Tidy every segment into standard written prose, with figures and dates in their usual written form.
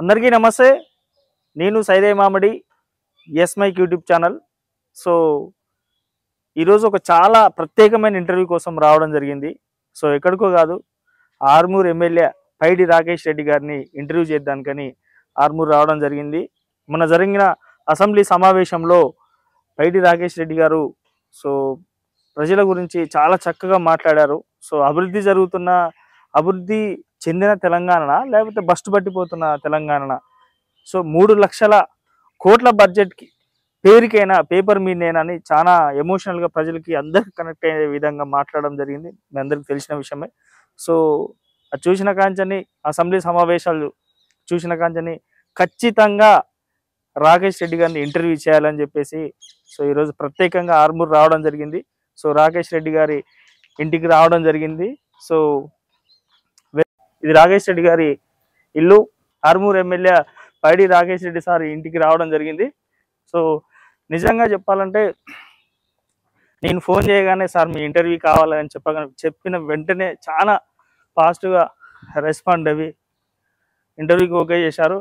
అందరికీ నమస్తే. నేను Saide Mamidi, S mic YouTube channel. So ఈరోజు ఒక చాలా ప్రత్యేకమైన ఇంటర్వ్యూ కోసం రావడం జరిగింది. సో ఎక్కడికో కాదు, ఆర్మూర్ ఎమ్మెల్యే పైడి రాకేష్ రెడ్డి గారిని ఇంటర్వ్యూ చేద్దానికని ఆర్మూర్ రావడం జరిగింది. మొన్న జరిగిన అసెంబ్లీ సమావేశంలో పైడి రాకేష్ రెడ్డి గారు సో ప్రజల గురించి చాలా చక్కగా మాట్లాడారు. సో అభివృద్ధి చెందిన తెలంగాణ లేకపోతే బస్టు పట్టిపోతున్న తెలంగాణ, సో 3 లక్షల కోట్ల బడ్జెట్కి పేరుకైనా పేపర్ మీదేనా అని చాలా ఎమోషనల్గా ప్రజలకి అందరికి కనెక్ట్ అయ్యే విధంగా మాట్లాడడం జరిగింది. మీ అందరికి తెలిసిన విషయమే. సో అది చూసిన కాంచని, అసెంబ్లీ సమావేశాలు చూసిన కాంచని ఖచ్చితంగా రాకేష్ రెడ్డి గారిని ఇంటర్వ్యూ చేయాలని చెప్పేసి సో ఈరోజు ప్రత్యేకంగా ఆర్మూర్ రావడం జరిగింది. సో రాకేష్ రెడ్డి గారి ఇంటికి రావడం జరిగింది. సో ఇది రాకేష్ రెడ్డి గారి ఇల్లు. ఆర్మూర్ ఎమ్మెల్యే పైడి రాకేష్ రెడ్డి సార్ ఇంటికి రావడం జరిగింది. సో నిజంగా చెప్పాలంటే నేను ఫోన్ చేయగానే సార్ మీ ఇంటర్వ్యూ కావాలని చెప్పిన వెంటనే చాలా ఫాస్ట్గా రెస్పాండ్ అవి ఇంటర్వ్యూకి ఓకే చేశారు.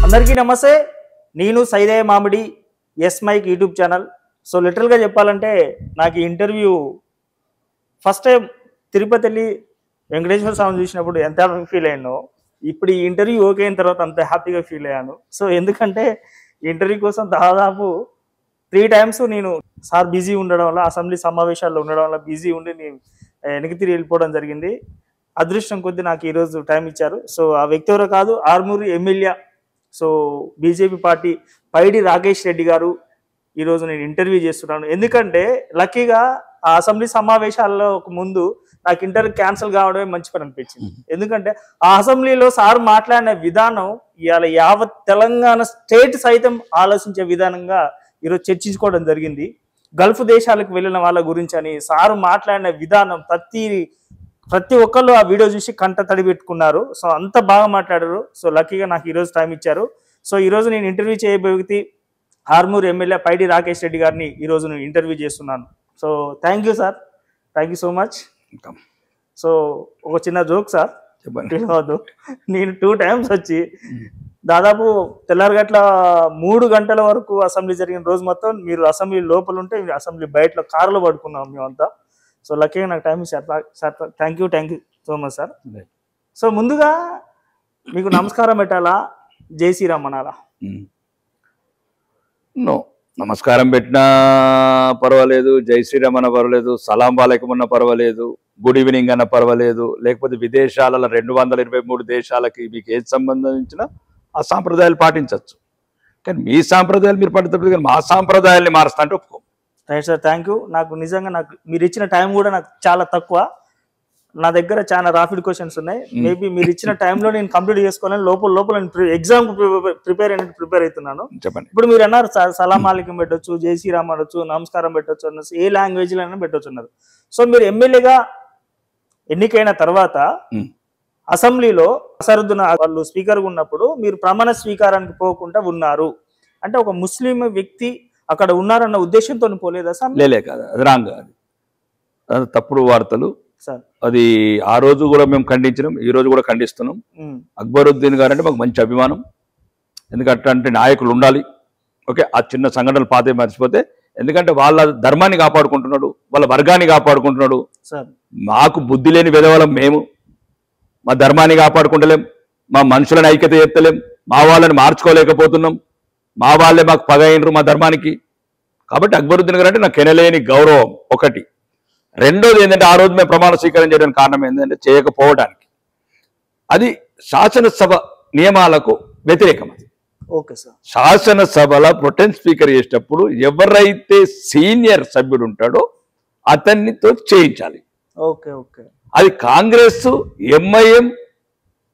అందరికీ నమస్తే. నేను Saide Mamidi, S mic YouTube channel. So లిటరల్గా చెప్పాలంటే నాకు ఈ ఇంటర్వ్యూ ఫస్ట్ టైం తిరుపతి వెళ్ళి వెంకటేశ్వర స్వామి చూసినప్పుడు ఎంత హ్యాపీ ఫీల్ అయ్యానో, ఇప్పుడు ఈ ఇంటర్వ్యూ ఓకే అయిన తర్వాత అంత హ్యాపీగా ఫీల్ అయ్యాను. సో ఎందుకంటే ఈ ఇంటర్వ్యూ కోసం దాదాపు 3 times నేను సార్ బిజీ ఉండడం వల్ల, అసెంబ్లీ సమావేశాల్లో ఉండడం వల్ల బిజీ ఉండి నేను వెనక్కి తిరిగి వెళ్ళిపోవడం జరిగింది. అదృష్టం కొద్దీ నాకు ఈరోజు టైం ఇచ్చారు. సో ఆ వ్యక్తి ఎవరో కాదు, Armur MLA so BJP party Paidi Rakesh Reddy గారు ఈరోజు నేను ఇంటర్వ్యూ చేస్తున్నాను. ఎందుకంటే లక్కీగా ఆ అసెంబ్లీ సమావేశాల్లో ముందు నాకు ఇంటర్వ్యూ క్యాన్సిల్ కావడమే మంచి పని అనిపించింది. ఎందుకంటే ఆ అసెంబ్లీలో సార్ మాట్లాడిన విధానం ఇవాళ యావత్ తెలంగాణ స్టేట్ సైతం ఆలోచించే విధానంగా ఈరోజు చర్చించుకోవడం జరిగింది. గల్ఫ్ దేశాలకు వెళ్ళిన వాళ్ళ గురించి అని సారు మాట్లాడిన విధానం ప్రతి ఒక్కళ్ళు ఆ వీడియో చూసి కంట తడి పెట్టుకున్నారు. సో అంత బాగా మాట్లాడారు. సో లక్కీగా నాకు ఈరోజు టైం ఇచ్చారు. సో ఈరోజు నేను ఇంటర్వ్యూ చేయబోయే వ్యక్తి ఆర్మూర్ ఎమ్మెల్యే పైడి రాకేష్ రెడ్డి గారిని ఈరోజు నేను ఇంటర్వ్యూ చేస్తున్నాను. So thank you sir, thank you so much. So ఒక చిన్న జోక్ సార్, చెప్పండి. నేను 2 times వచ్చి దాదాపు తెల్లారగట్ల 3 గంటల వరకు అసెంబ్లీ జరిగిన రోజు మొత్తం మీరు అసెంబ్లీ లోపల ఉంటే అసెంబ్లీ బయటలో కారులో పడుకున్నాం మేమంతా. సో లక్కీగా నాకు టైం ఇచ్చారు sir. Thank you so much sir. So ముందుగా మీకు నమస్కారం పెట్టాలా, జై శ్రీరామ్ అనాలా? నో, నమస్కారం పెట్టినా పర్వాలేదు, జై శ్రీరామ్ అన్న పర్వాలేదు, సలాం వాలేకుం అన్న పర్వాలేదు, గుడ్ ఈవినింగ్ అన్న పర్వాలేదు, లేకపోతే విదేశాలలో 223 దేశాలకి మీకు ఏది సంబంధించిన ఆ సాంప్రదాయాలు పాటించవచ్చు. కానీ మీ సాంప్రదాయాలు మీరు పాటించలేదు, కానీ మా సాంప్రదాయాల్ని మారుస్తా అంటే ఒప్పుకో. Right sir, thank you. నాకు నిజంగా మీరు ఇచ్చిన టైం కూడా నాకు చాలా తక్కువ. నా దగ్గర చాలా రాపిడ్ క్వశ్చన్స్ ఉన్నాయి. మేబీ మీరు ఇచ్చిన టైంలో నేను కంప్లీట్ చేసుకోవాలని లోపల ఎగ్జామ్ ప్రిపేర్ అవుతున్నాను. చెప్పండి. ఇప్పుడు మీరు అన్నారు సార్ సలాం అలైకుం పెట్టొచ్చు, జై శ్రీరామ్ అనొచ్చు, నమస్కారం పెట్టొచ్చు అన్న ఏ లాంగ్వేజ్ లో అయినా పెట్టొచ్చు అన్నారు. సో మీరు ఎమ్మెల్యేగా ఎన్నికైన తర్వాత అసెంబ్లీలో అసరుద్దీన్ వాళ్ళు స్పీకర్ ఉన్నప్పుడు మీరు ప్రమాణ స్వీకారానికి పోకుండా ఉన్నారు అంటే ఒక ముస్లిం వ్యక్తి అక్కడ ఉన్నారన్న ఉద్దేశంతో పోలేదా సార్? లేలే కాదు, అది రాంగ్, అది తప్పుడు వార్తలు. సార్. అది ఆ రోజు కూడా మేము ఖండించినాం, ఈ రోజు కూడా ఖండిస్తున్నాం. అక్బరుద్దీన్ గారు అంటే మాకు మంచి అభిమానం. ఎందుకంటే అంటే నాయకులు ఉండాలి. ఓకే, ఆ చిన్న సంఘటనలు పాతే మర్చిపోతే, ఎందుకంటే వాళ్ళ ధర్మాన్ని కాపాడుకుంటున్నాడు, వాళ్ళ వర్గాన్ని కాపాడుకుంటున్నాడు. మాకు బుద్ధి లేని విధవలం మేము, మా ధర్మాన్ని కాపాడుకుంటలేం, మా మనుషులను ఐక్యత చేస్తలేం, మా వాళ్ళని మార్చుకోలేకపోతున్నాం, మా వాళ్ళే మాకు పగ అయినరు మా ధర్మానికి. కాబట్టి అక్బరుద్దీన్ గారు అంటే నాకు కెనలేని గౌరవం ఒకటి. రెండోది ఏంటంటే ఆ రోజు మేము ప్రమాణ స్వీకారం చేయడానికి కారణం ఏంటంటే చేయకపోవడానికి అది శాసనసభ నియమాలకు వ్యతిరేకం. అది ఓకే సార్. శాసనసభలో ప్రొటెన్ స్పీకర్ చేసేటప్పుడు ఎవరైతే సీనియర్ సభ్యుడు ఉంటాడో అతన్నితో చేయించాలి. Okay okay. అది కాంగ్రెస్, ఎంఐఎం,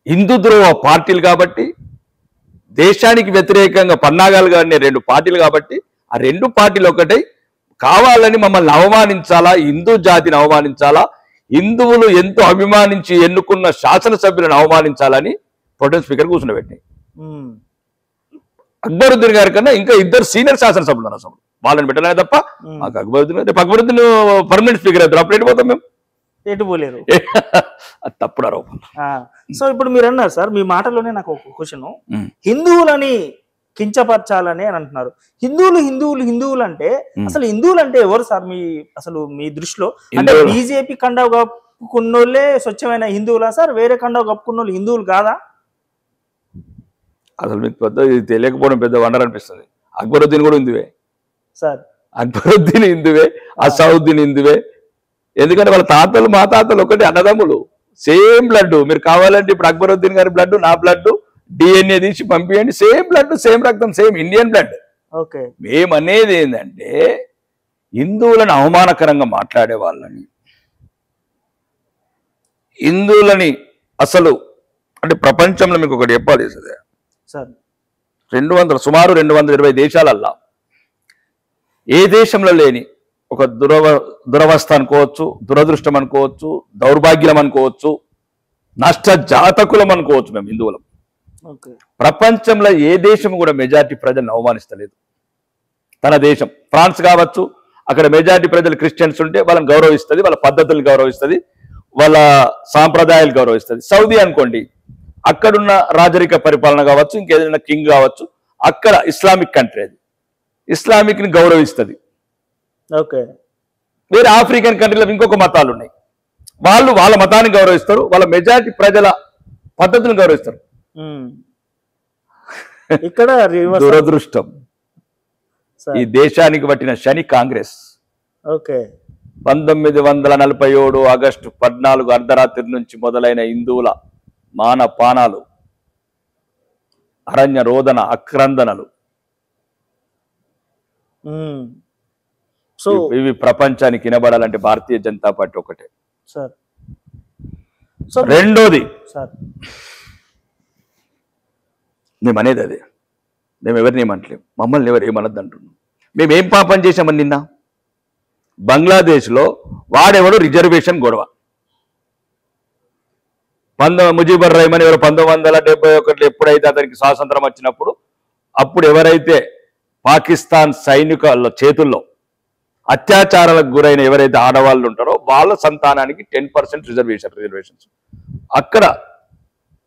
హిందూ ద్రోహ పార్టీలు కాబట్టి, దేశానికి వ్యతిరేకంగా పన్నాగాలు కానీ 2 పార్టీలు కాబట్టి, ఆ 2 పార్టీలు ఒకటై కావాలని మమ్మల్ని అవమానించాలా, హిందూ జాతిని అవమానించాలా, హిందువులు ఎంతో అభిమానించి ఎన్నుకున్న శాసనసభ్యులను అవమానించాలని ప్రొటెన్ స్పీకర్ కూర్చుండబెట్టినాయి. అక్బరుద్దీన్ గారి కన్నా ఇంకా 2 సీనియర్ శాసనసభ్యులు ఉన్నారు. అసలు వాళ్ళని పెట్టలే తప్ప మాకు అక్బరుద్దీన్ పర్మనెంట్ స్పీకర్ అవుతారు. అప్పుడు ఎటు పోతాం మేము? ఎటు పోలేరు. అది తప్పుడు ఆరోపణ. సో ఇప్పుడు మీరు అన్నారు సార్, మీ మాటలోనే నాకు ఒక క్వశ్చన్, హిందువులని కించపరచాలని అని అంటున్నారు. హిందువులు అంటే అసలు హిందువులు అంటే ఎవరు సార్ మీ దృష్టిలో? అంటే బీజేపీ కండవ కప్పుకున్నోళ్ళే స్వచ్ఛమైన హిందువులా సార్? వేరే కండవ కప్పుకున్నోళ్ళు హిందువులు కాదా? అసలు మీకు పెద్ద ఇది తెలియకపోవడం పెద్ద వండర్ అనిపిస్తుంది. అక్బరుద్దీన్ కూడా హిందువే సార్. అక్బరుద్దీన్ హిందువే, అసౌద్దీన్ హిందువే. ఎందుకంటే వాళ్ళ తాతలు మా తాతలు ఒకటి, అన్నదమ్ములు, సేమ్ బ్లడ్. మీరు కావాలంటే ఇప్పుడు అక్బరుద్దీన్ గారి బ్లడ్, నా బ్లడ్ DNA తీసి పంపించండి, సేమ్ బ్లడ్, సేమ్ రక్తం, సేమ్ ఇండియన్ బ్లడ్. ఓకే. మేమనేది ఏంటంటే హిందువులను అవమానకరంగా మాట్లాడే వాళ్ళని, హిందువులని అసలు అంటే ప్రపంచంలో మీకు ఒకటి చెప్పాలి సార్, సుమారు 220 దేశాలల్లా ఏ దేశంలో లేని ఒక దురవస్థ అనుకోవచ్చు, దురదృష్టం అనుకోవచ్చు, దౌర్భాగ్యం అనుకోవచ్చు, నష్ట జాతకులం అనుకోవచ్చు మేము హిందువులం. ప్రపంచంలో ఏ దేశం కూడా మెజారిటీ ప్రజలను అవమానిస్తలేదు. తన దేశం ఫ్రాన్స్ కావచ్చు, అక్కడ మెజారిటీ ప్రజలు క్రిస్టియన్స్ ఉంటే వాళ్ళని గౌరవిస్తుంది, వాళ్ళ పద్ధతులు గౌరవిస్తుంది, వాళ్ళ సాంప్రదాయాలు గౌరవిస్తుంది. సౌదీ అనుకోండి, అక్కడున్న రాజరిక పరిపాలన కావచ్చు, ఇంకేదైనా కింగ్ కావచ్చు, అక్కడ ఇస్లామిక్ కంట్రీ, అది ఇస్లామిక్ ని గౌరవిస్తుంది. ఓకే. వేరే ఆఫ్రికన్ కంట్రీలో ఇంకొక మతాలు ఉన్నాయి, వాళ్ళు వాళ్ళ మతాన్ని గౌరవిస్తారు, వాళ్ళ మెజారిటీ ప్రజల పద్ధతులను గౌరవిస్తారు. ఇక్కడ దురదృష్టం, ఈ దేశానికి పట్టిన శని కాంగ్రెస్. ఓకే. 1947 ఆగస్టు 14 అర్ధరాత్రి నుంచి మొదలైన హిందువుల మానపానాలు, అరణ్య రోదన, అక్రందనలు, ఇవి ప్రపంచానికి వినబడాలంటే భారతీయ జనతా పార్టీ ఒకటే సార్. రెండోది సార్, మేము అనేది అదే, మేము ఎవరిని ఏమంటలేము, మమ్మల్ని ఎవరు ఏమనద్దు అంటున్నాం. మేమేం పాపం చేశామని నిన్న బంగ్లాదేశ్లో వాడెవడు రిజర్వేషన్ గొడవ, ముజీబుర్ రెహమాన్ ఎవరు 1971 ఎప్పుడైతే అతనికి స్వాతంత్రం వచ్చినప్పుడు, అప్పుడు ఎవరైతే పాకిస్తాన్ సైనికుల చేతుల్లో అత్యాచారాలకు గురైన ఎవరైతే ఆడవాళ్ళు ఉంటారో వాళ్ళ సంతానానికి 10% రిజర్వేషన్స్, అక్కడ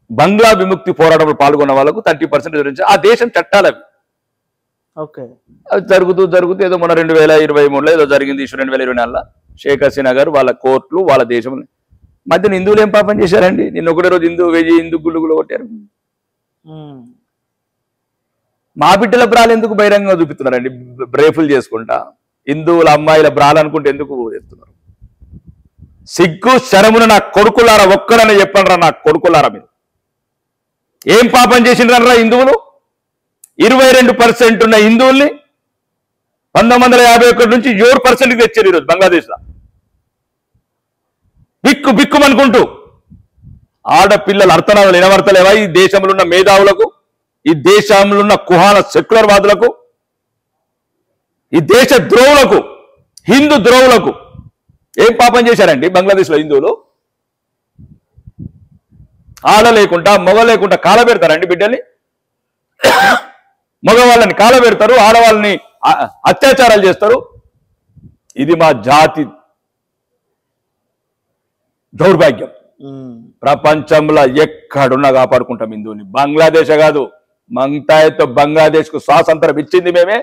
బంగ్లా విముక్తి పోరాటంలో పాల్గొన్న వాళ్ళకు 30% రిజర్వేషన్. ఆ దేశం చట్టాలు అవి. ఓకే. అది జరుగుతూ ఏదో మొన్న 2023లో ఏదో జరిగింది, 2024లో షేక్ హసీనా గారు వాళ్ళ కోర్టులు వాళ్ళ దేశం మధ్యన హిందువులు ఏం పాపం చేశారండి? నిన్న ఒకటే రోజు హిందూ గుళ్ళు కొట్టారు. మా బిడ్డల బ్రాలు ఎందుకు బహిరంగంగా చూపిస్తున్నారండి? బ్రేఫులు చేసుకుంటా హిందువుల అమ్మాయిల బ్రాలు అనుకుంటే ఎందుకు చేస్తున్నారు? సిగ్గు శరమున నా కొడుకులారా, ఒక్కడని చెప్పండిరా నా కొడుకులారా, మీరు ఏం పాపం చేసిండ్రనరా హిందువులు? 22% ఉన్న హిందువుల్ని 1951 నుంచి 7% తెచ్చారు ఈరోజు బంగ్లాదేశ్లో. బిక్కుమనుకుంటూ ఆడపిల్లల అర్థనాలు వినవర్తలేవా ఈ దేశంలో ఉన్న మేధావులకు, ఈ దేశంలో ఉన్న కుహాన సెక్యులర్ వాదులకు, ఈ దేశ ద్రోవులకు, హిందూ ద్రోవులకు ఏం పాపం చేశారండి బంగ్లాదేశ్లో హిందువులు? ఆడ లేకుండా మగ లేకుండా కాలబెడతారండి బిడ్డల్ని, మగవాళ్ళని కాలబెడతారు, ఆడవాళ్ళని అత్యాచారాలు చేస్తారు. ఇది మా జాతి దౌర్భాగ్యం. ప్రపంచంలో ఎక్కడున్నా కాపాడుకుంటాం హిందువుని. బంగ్లాదేశ్ కాదు, మంతాయతో బంగ్లాదేశ్ కు స్వాతంత్రం ఇచ్చింది మేమే,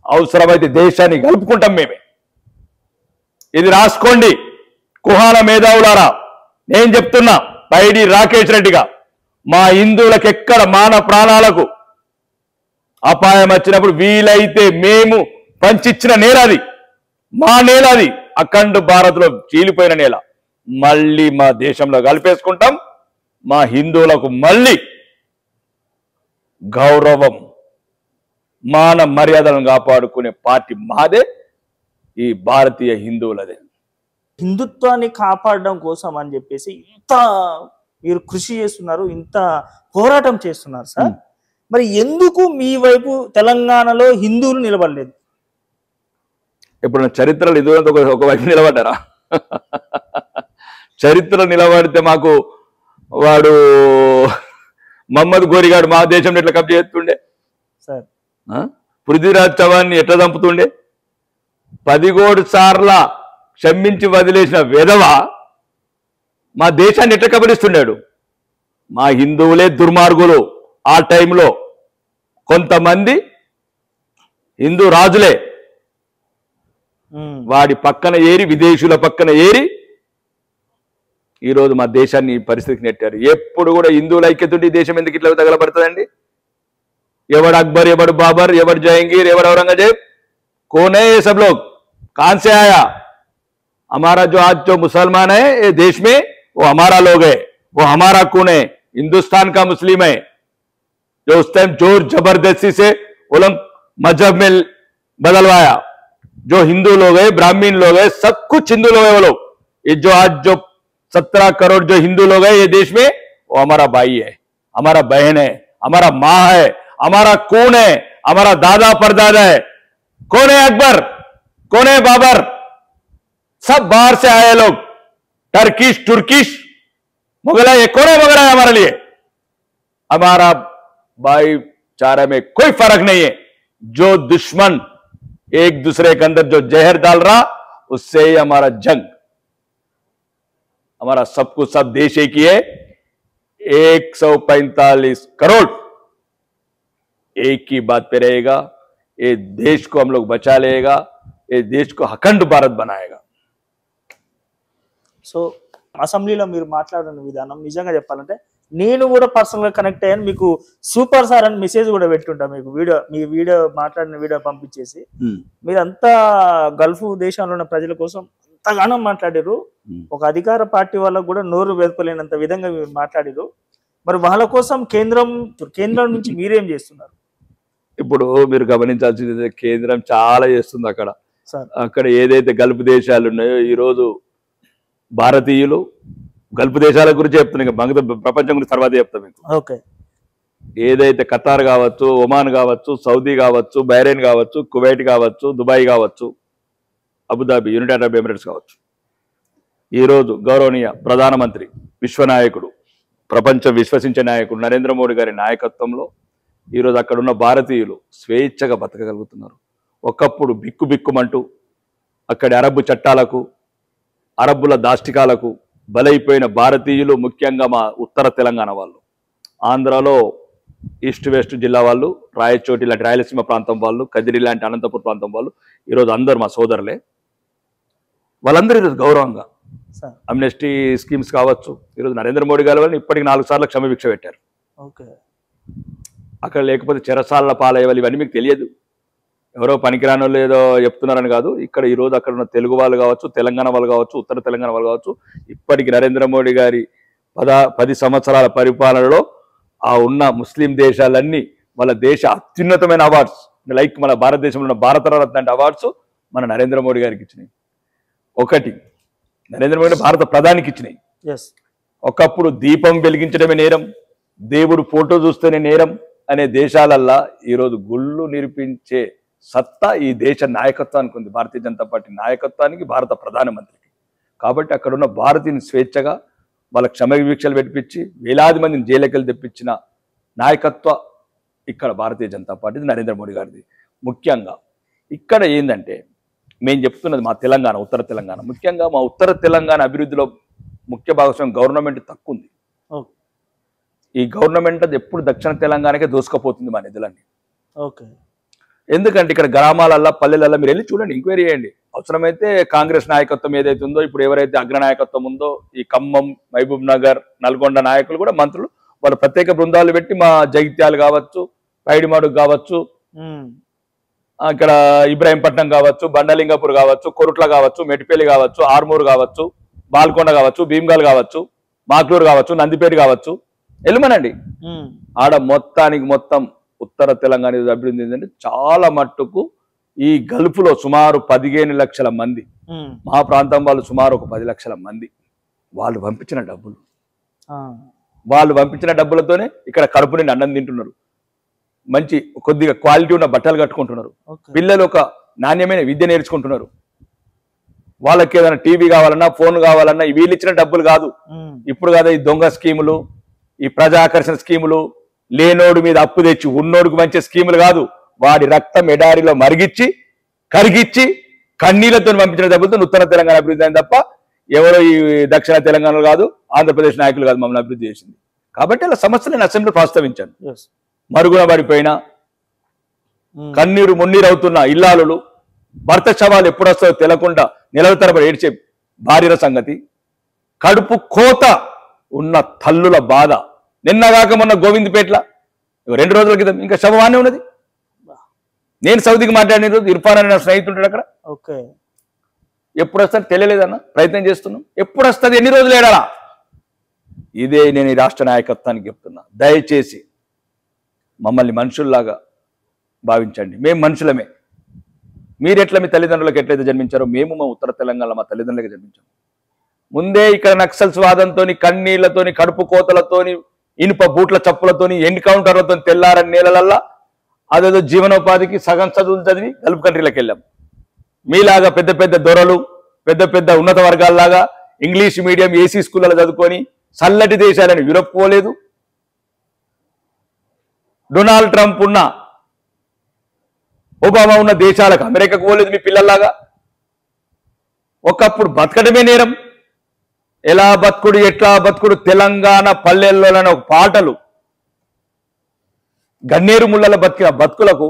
అవసరమైతే దేశాన్ని కలుపుకుంటాం మేమే. ఇది రాసుకోండి కుహాన మేధావులారా. నేను చెప్తున్నా పైడి రాకేష్ రెడ్డిగా, మా హిందువులకు ఎక్కడ మాన ప్రాణాలకు అపాయం వచ్చినప్పుడు వీలైతే మేము పంచిచ్చిన నేల అది, మా నేల అది, అఖండ భారత్లో చీలిపోయిన నేల మళ్ళీ మా దేశంలో కలిపేసుకుంటాం. మా హిందువులకు మళ్ళీ గౌరవం, మాన మర్యాదలను కాపాడుకునే పార్టీ మాదే, ఈ భారతీయ హిందువులదే. హిందుత్వాన్ని కాపాడడం కోసం అని చెప్పేసి ఇంత మీరు కృషి చేస్తున్నారు, ఇంత పోరాటం చేస్తున్నారు సార్. మరి ఎందుకు మీ వైపు తెలంగాణలో హిందువులు నిలబడలేదు? ఇప్పుడు చరిత్రలు ఇదివరకు ఒక వైపు నిలబడ్డారా? చరిత్ర నిలబడితే మాకు వాడు మహమ్మద్ గోరిగాడు మా దేశంలో ఎట్లా కబ్జా చేస్తుండే సార్? పృథ్వీరాజ్ చవాన్ని ఎట్లా చంపుతుండే? 17 సార్ల క్షమించి వదిలేసిన విధవ మా దేశాన్ని ఎట్లా కబలిస్తున్నాడు? మా హిందువులే దుర్మార్గులు. ఆ టైంలో కొంతమంది హిందూ రాజులే వాడి పక్కన ఏరి, విదేశీయుల పక్కన ఏరి ఈరోజు మా దేశాన్ని పరిస్థితికి నెట్టారు. ఎప్పుడు కూడా హిందువుల ఐక్యత ఉంటే ఈ దేశం ఎందుకు ఇట్లా తగలబడుతుందండి? ఎవడు అక్బర్, ఎవడు బాబర్, ఎవడు జహంగీర్, ఎవడు औरंगजेब, कौन है ये सब लोग? कहां से आया? हमारा जो आज जो मुसलमान है ये देश में, वो हमारा लोग है, वो हमारा कौन है? हिंदुस्तान का मुस्लिम है, जो उस टाइम जोर जबरदस्ती से उलंग मजहब में बदलवाया. जो हिंदू लोग है, ब्राह्मण लोग है, सब कुछ हिंदू लोग है वो लोग. ये जो आज जो 17 करोड़ जो हिंदू लोग है ये देश में, वो हमारा भाई है, हमारा बहन है, हमारा माँ है, हमारा कौन है, हमारा दादा परदादा है. कौन है अकबर, कौन है बाबर? सब बाहर से आए लोग, टर्किश, तुर्किश, मुगल है. कौन है मुगल है हमारे लिए? हमारा भाईचारे में कोई फर्क नहीं है. जो दुश्मन एक दूसरे के अंदर जो जहर डाल रहा, उससे ही हमारा जंग. हमारा सब कुछ सब देश एक ही है. 145 करोड़ एक ही बात पे रहेगा. ये देश को हम लोग बचा लेगा, ये देश को अखंड भारत बनाएगा. సో అసెంబ్లీలో మీరు మాట్లాడిన విధానం నిజంగా చెప్పాలంటే నేను కూడా పర్సనల్ గా కనెక్ట్ అయ్యాను. మీకు సూపర్ సార్ అని మెసేజ్ కూడా పెట్టుంటా, మీకు వీడియో మాట్లాడిన వీడియో పంపించేసి. మీరంతా గల్ఫ్ దేశంలో ఉన్న ప్రజల కోసం అంతగానో మాట్లాడారు. ఒక అధికార పార్టీ వాళ్ళకు కూడా నోరు వెదపలేనంత విధంగా మీరు మాట్లాడారు. మరి వాళ్ళ కోసం కేంద్రం నుంచి మీరేం చేస్తున్నారు? ఇప్పుడు మీరు గమనించాల్సింది కేంద్రం చాలా చేస్తుంది అక్కడ. సార్ అక్కడ ఏదైతే గల్ఫ్ దేశాలు ఉన్నాయో ఈరోజు భారతీయులు గల్ఫ్ దేశాల గురించి చెప్తున్నాయి, ప్రపంచం గురించి తర్వాత చెప్తాం మీకు. ఓకే. ఏదైతే ఖతార్ కావచ్చు, ఒమాన్ కావచ్చు, సౌదీ కావచ్చు, బహ్రెయిన్ కావచ్చు, కువైట్ కావచ్చు, దుబాయ్ కావచ్చు, అబుదాబి, యునైటెడ్ అరబ్ ఎమిరేట్స్ కావచ్చు, ఈరోజు గౌరవనీయ ప్రధానమంత్రి, విశ్వనాయకుడు, ప్రపంచం విశ్వసించే నాయకుడు నరేంద్ర మోడీ గారి నాయకత్వంలో ఈరోజు అక్కడున్న భారతీయులు స్వేచ్ఛగా బతకగలుగుతున్నారు. ఒకప్పుడు బిక్కుబిక్కుమంటూ అక్కడి అరబ్బు చట్టాలకు, అరబ్బుల దాష్టికాలకు బలైపోయిన భారతీయులు, ముఖ్యంగా మా ఉత్తర తెలంగాణ వాళ్ళు, ఆంధ్రాలో ఈస్ట్ వెస్ట్ జిల్లా వాళ్ళు, రాయచోటి లాంటి రాయలసీమ ప్రాంతం వాళ్ళు, కదిరి లాంటి అనంతపురం ప్రాంతం వాళ్ళు, ఈరోజు అందరూ మా సోదరులే. వాళ్ళందరూ ఈరోజు గౌరవంగా అమ్నెస్టీ స్కీమ్స్ కావచ్చు, ఈరోజు నరేంద్ర మోడీ గారి వల్ల ఇప్పటికి 4 సార్లు క్షమాభిక్ష పెట్టారు. అక్కడ లేకపోతే చెరసాల పాలయ్యేవాళ్ళు, ఇవన్నీ మీకు తెలియదు. ఎవరో పనికిరాని వాళ్ళు ఏదో చెప్తున్నారని కాదు. ఇక్కడ ఈరోజు అక్కడ ఉన్న తెలుగు వాళ్ళు కావచ్చు, తెలంగాణ వాళ్ళు కావచ్చు, ఉత్తర తెలంగాణ వాళ్ళు కావచ్చు, ఇప్పటికి నరేంద్ర మోడీ గారి 10 సంవత్సరాల పరిపాలనలో ఆ ఉన్న ముస్లిం దేశాలన్నీ వాళ్ళ దేశ అత్యున్నతమైన అవార్డ్స్, లైక్ మన భారతదేశంలో ఉన్న భారతరత్న అంటే అవార్డ్స్ మన నరేంద్ర మోడీ గారికి ఇచ్చినాయి. ఒకటి నరేంద్ర మోడీ భారత ప్రధానికి ఇచ్చినాయి. ఒకప్పుడు దీపం వెలిగించడమే నేరం, దేవుడు ఫోటో చూస్తేనే నేరం అనే దేశాలల్లా ఈరోజు గుళ్ళు నిర్మించే సత్తా ఈ దేశ నాయకత్వానికి ఉంది, భారతీయ జనతా పార్టీ నాయకత్వానికి, భారత ప్రధానమంత్రికి. కాబట్టి అక్కడున్న భారతీయుని స్వేచ్ఛగా వాళ్ళ క్షమాభిక్షలు పెట్టించి వేలాది మందిని జైలుకెళ్ళి తెప్పించిన నాయకత్వ ఇక్కడ భారతీయ జనతా పార్టీది, నరేంద్ర మోడీ గారిది. ముఖ్యంగా ఇక్కడ ఏంటంటే మేము చెప్తున్నది మా తెలంగాణ, ఉత్తర తెలంగాణ, ముఖ్యంగా మా ఉత్తర తెలంగాణ అభివృద్ధిలో ముఖ్య భాగస్వామ్యం గవర్నమెంట్ తక్కువ ఉంది. ఓకే. ఈ గవర్నమెంట్ అది ఎప్పుడు దక్షిణ తెలంగాణకే దోసుకపోతుంది మా నిధులన్నీ. ఓకే. ఎందుకంటే ఇక్కడ గ్రామాలల్లో పల్లెలల్లో మీరు వెళ్ళి చూడండి, ఎంక్వైరీ చేయండి. అవసరమైతే కాంగ్రెస్ నాయకత్వం ఏదైతే ఉందో, ఇప్పుడు ఎవరైతే అగ్రనాయకత్వం ఉందో, ఈ ఖమ్మం, మహబూబ్ నగర్, నల్గొండ నాయకులు కూడా మంత్రులు వాళ్ళు ప్రత్యేక బృందాలు పెట్టి మా జగిత్యాలు కావచ్చు, పైడిమాడుగు కావచ్చు, ఇక్కడ ఇబ్రాహీంపట్నం కావచ్చు, బండలింగపూర్ కావచ్చు, కొరుట్ల కావచ్చు, మెట్టిపల్లి కావచ్చు, ఆర్మూరు కావచ్చు, బాల్కొండ కావచ్చు, భీమ్గల్ కావచ్చు, మాక్లూరు కావచ్చు, నందిపేట కావచ్చు, వెళ్ళమనండి. ఆడ మొత్తానికి మొత్తం ఉత్తర తెలంగాణ అభివృద్ధి ఏంటంటే చాలా మట్టుకు ఈ గల్ఫ్లో సుమారు 15 లక్షల మంది, మా ప్రాంతం వాళ్ళు సుమారు ఒక 10 లక్షల మంది వాళ్ళు పంపించిన డబ్బులు, వాళ్ళు పంపించిన డబ్బులతోనే ఇక్కడ కడుపు నిండి అన్నం తింటున్నారు, మంచి కొద్దిగా క్వాలిటీ ఉన్న బట్టలు కట్టుకుంటున్నారు, పిల్లలు ఒక నాణ్యమైన విద్య నేర్చుకుంటున్నారు. వాళ్ళకి ఏదైనా టీవీ కావాలన్నా, ఫోన్ కావాలన్నా వీళ్ళు ఇచ్చిన డబ్బులు కాదు. ఇప్పుడు కాదా ఈ దొంగ స్కీములు, ఈ ప్రజాకర్షణ స్కీములు, లేనోడు మీద అప్పు తెచ్చి ఉన్నోడికి మంచి స్కీములు కాదు. వాడి రక్తం ఎడారిలో మరిగిచ్చి కరిగిచ్చి కన్నీళ్లతో పంపించిన డబ్బులతో ఉత్తర తెలంగాణ అభివృద్ధి అయింది తప్ప ఎవరో ఈ దక్షిణ తెలంగాణలో కాదు, ఆంధ్రప్రదేశ్ నాయకులు కాదు మమ్మల్ని అభివృద్ధి చేసింది. కాబట్టి అలా సమస్యలు నేను అసెంబ్లీలో ప్రస్తావించాను. మరుగున పడిపోయిన కన్నీరు మున్నీరు అవుతున్న ఇల్లాలులు, భర్త శవాలు ఎప్పుడు వస్తాయో తెలకుండా నెలల తరబడి ఏడ్చే భార్యల సంగతి, కడుపు కోత ఉన్న తల్లుల బాధ. నిన్నగాక మొన్న గోవిందపేట్ల 2 రోజుల క్రితం ఇంకా శవమానే ఉన్నది. నేను సౌదీకి మాట్లాడిన రోజు ఇర్ఫాన్ అనే స్నేహితుడు అక్కడ. ఓకే. ఎప్పుడు వస్తుంది తెలియలేదన్న, ప్రయత్నం చేస్తున్నాం. ఎప్పుడు వస్తుంది, ఎన్ని రోజులు ఏడాలా? ఇదే నేను ఈ రాష్ట్ర నాయకత్వానికి చెప్తున్నా, దయచేసి మమ్మల్ని మనుషుల్లాగా భావించండి. మేము మనుషులమే. మీరు ఎట్లా మీ తల్లిదండ్రులకు ఎట్లయితే జన్మించారో మేము మా ఉత్తర తెలంగాణలో మా తల్లిదండ్రులకి జన్మించాము. ముందే ఇక్కడ నక్సల్స్ వాదంతోని, కన్నీళ్లతోని, కడుపు కోతలతోని, ఇనుప బూట్ల చప్పులతోని, ఎన్కౌంటర్లతో తెల్లారని నేలలల్లా అదేదో జీవనోపాధికి సగం చదువులు చదివి గల్ఫ్ కంట్రీలకు వెళ్ళాం. మీలాగా పెద్ద పెద్ద దొరలు, పెద్ద పెద్ద ఉన్నత వర్గాల్లాగా ఇంగ్లీష్ మీడియం ఏసీ స్కూళ్ళలో చదువుకొని చల్లటి దేశాలని యూరప్ పోలేదు. డొనాల్డ్ ట్రంప్ ఉన్న, ఒబామా ఉన్న దేశాలకు అమెరికాకు పోలేదు మీ పిల్లల్లాగా. ఒకప్పుడు బతకడమే నేరం. ఎలా బతుకుడు, ఎట్లా బతుకుడు, తెలంగాణ పల్లెల్లోనే ఒక పాటలు, గన్నేరు ముళ్ళల బతికిన బతుకులకు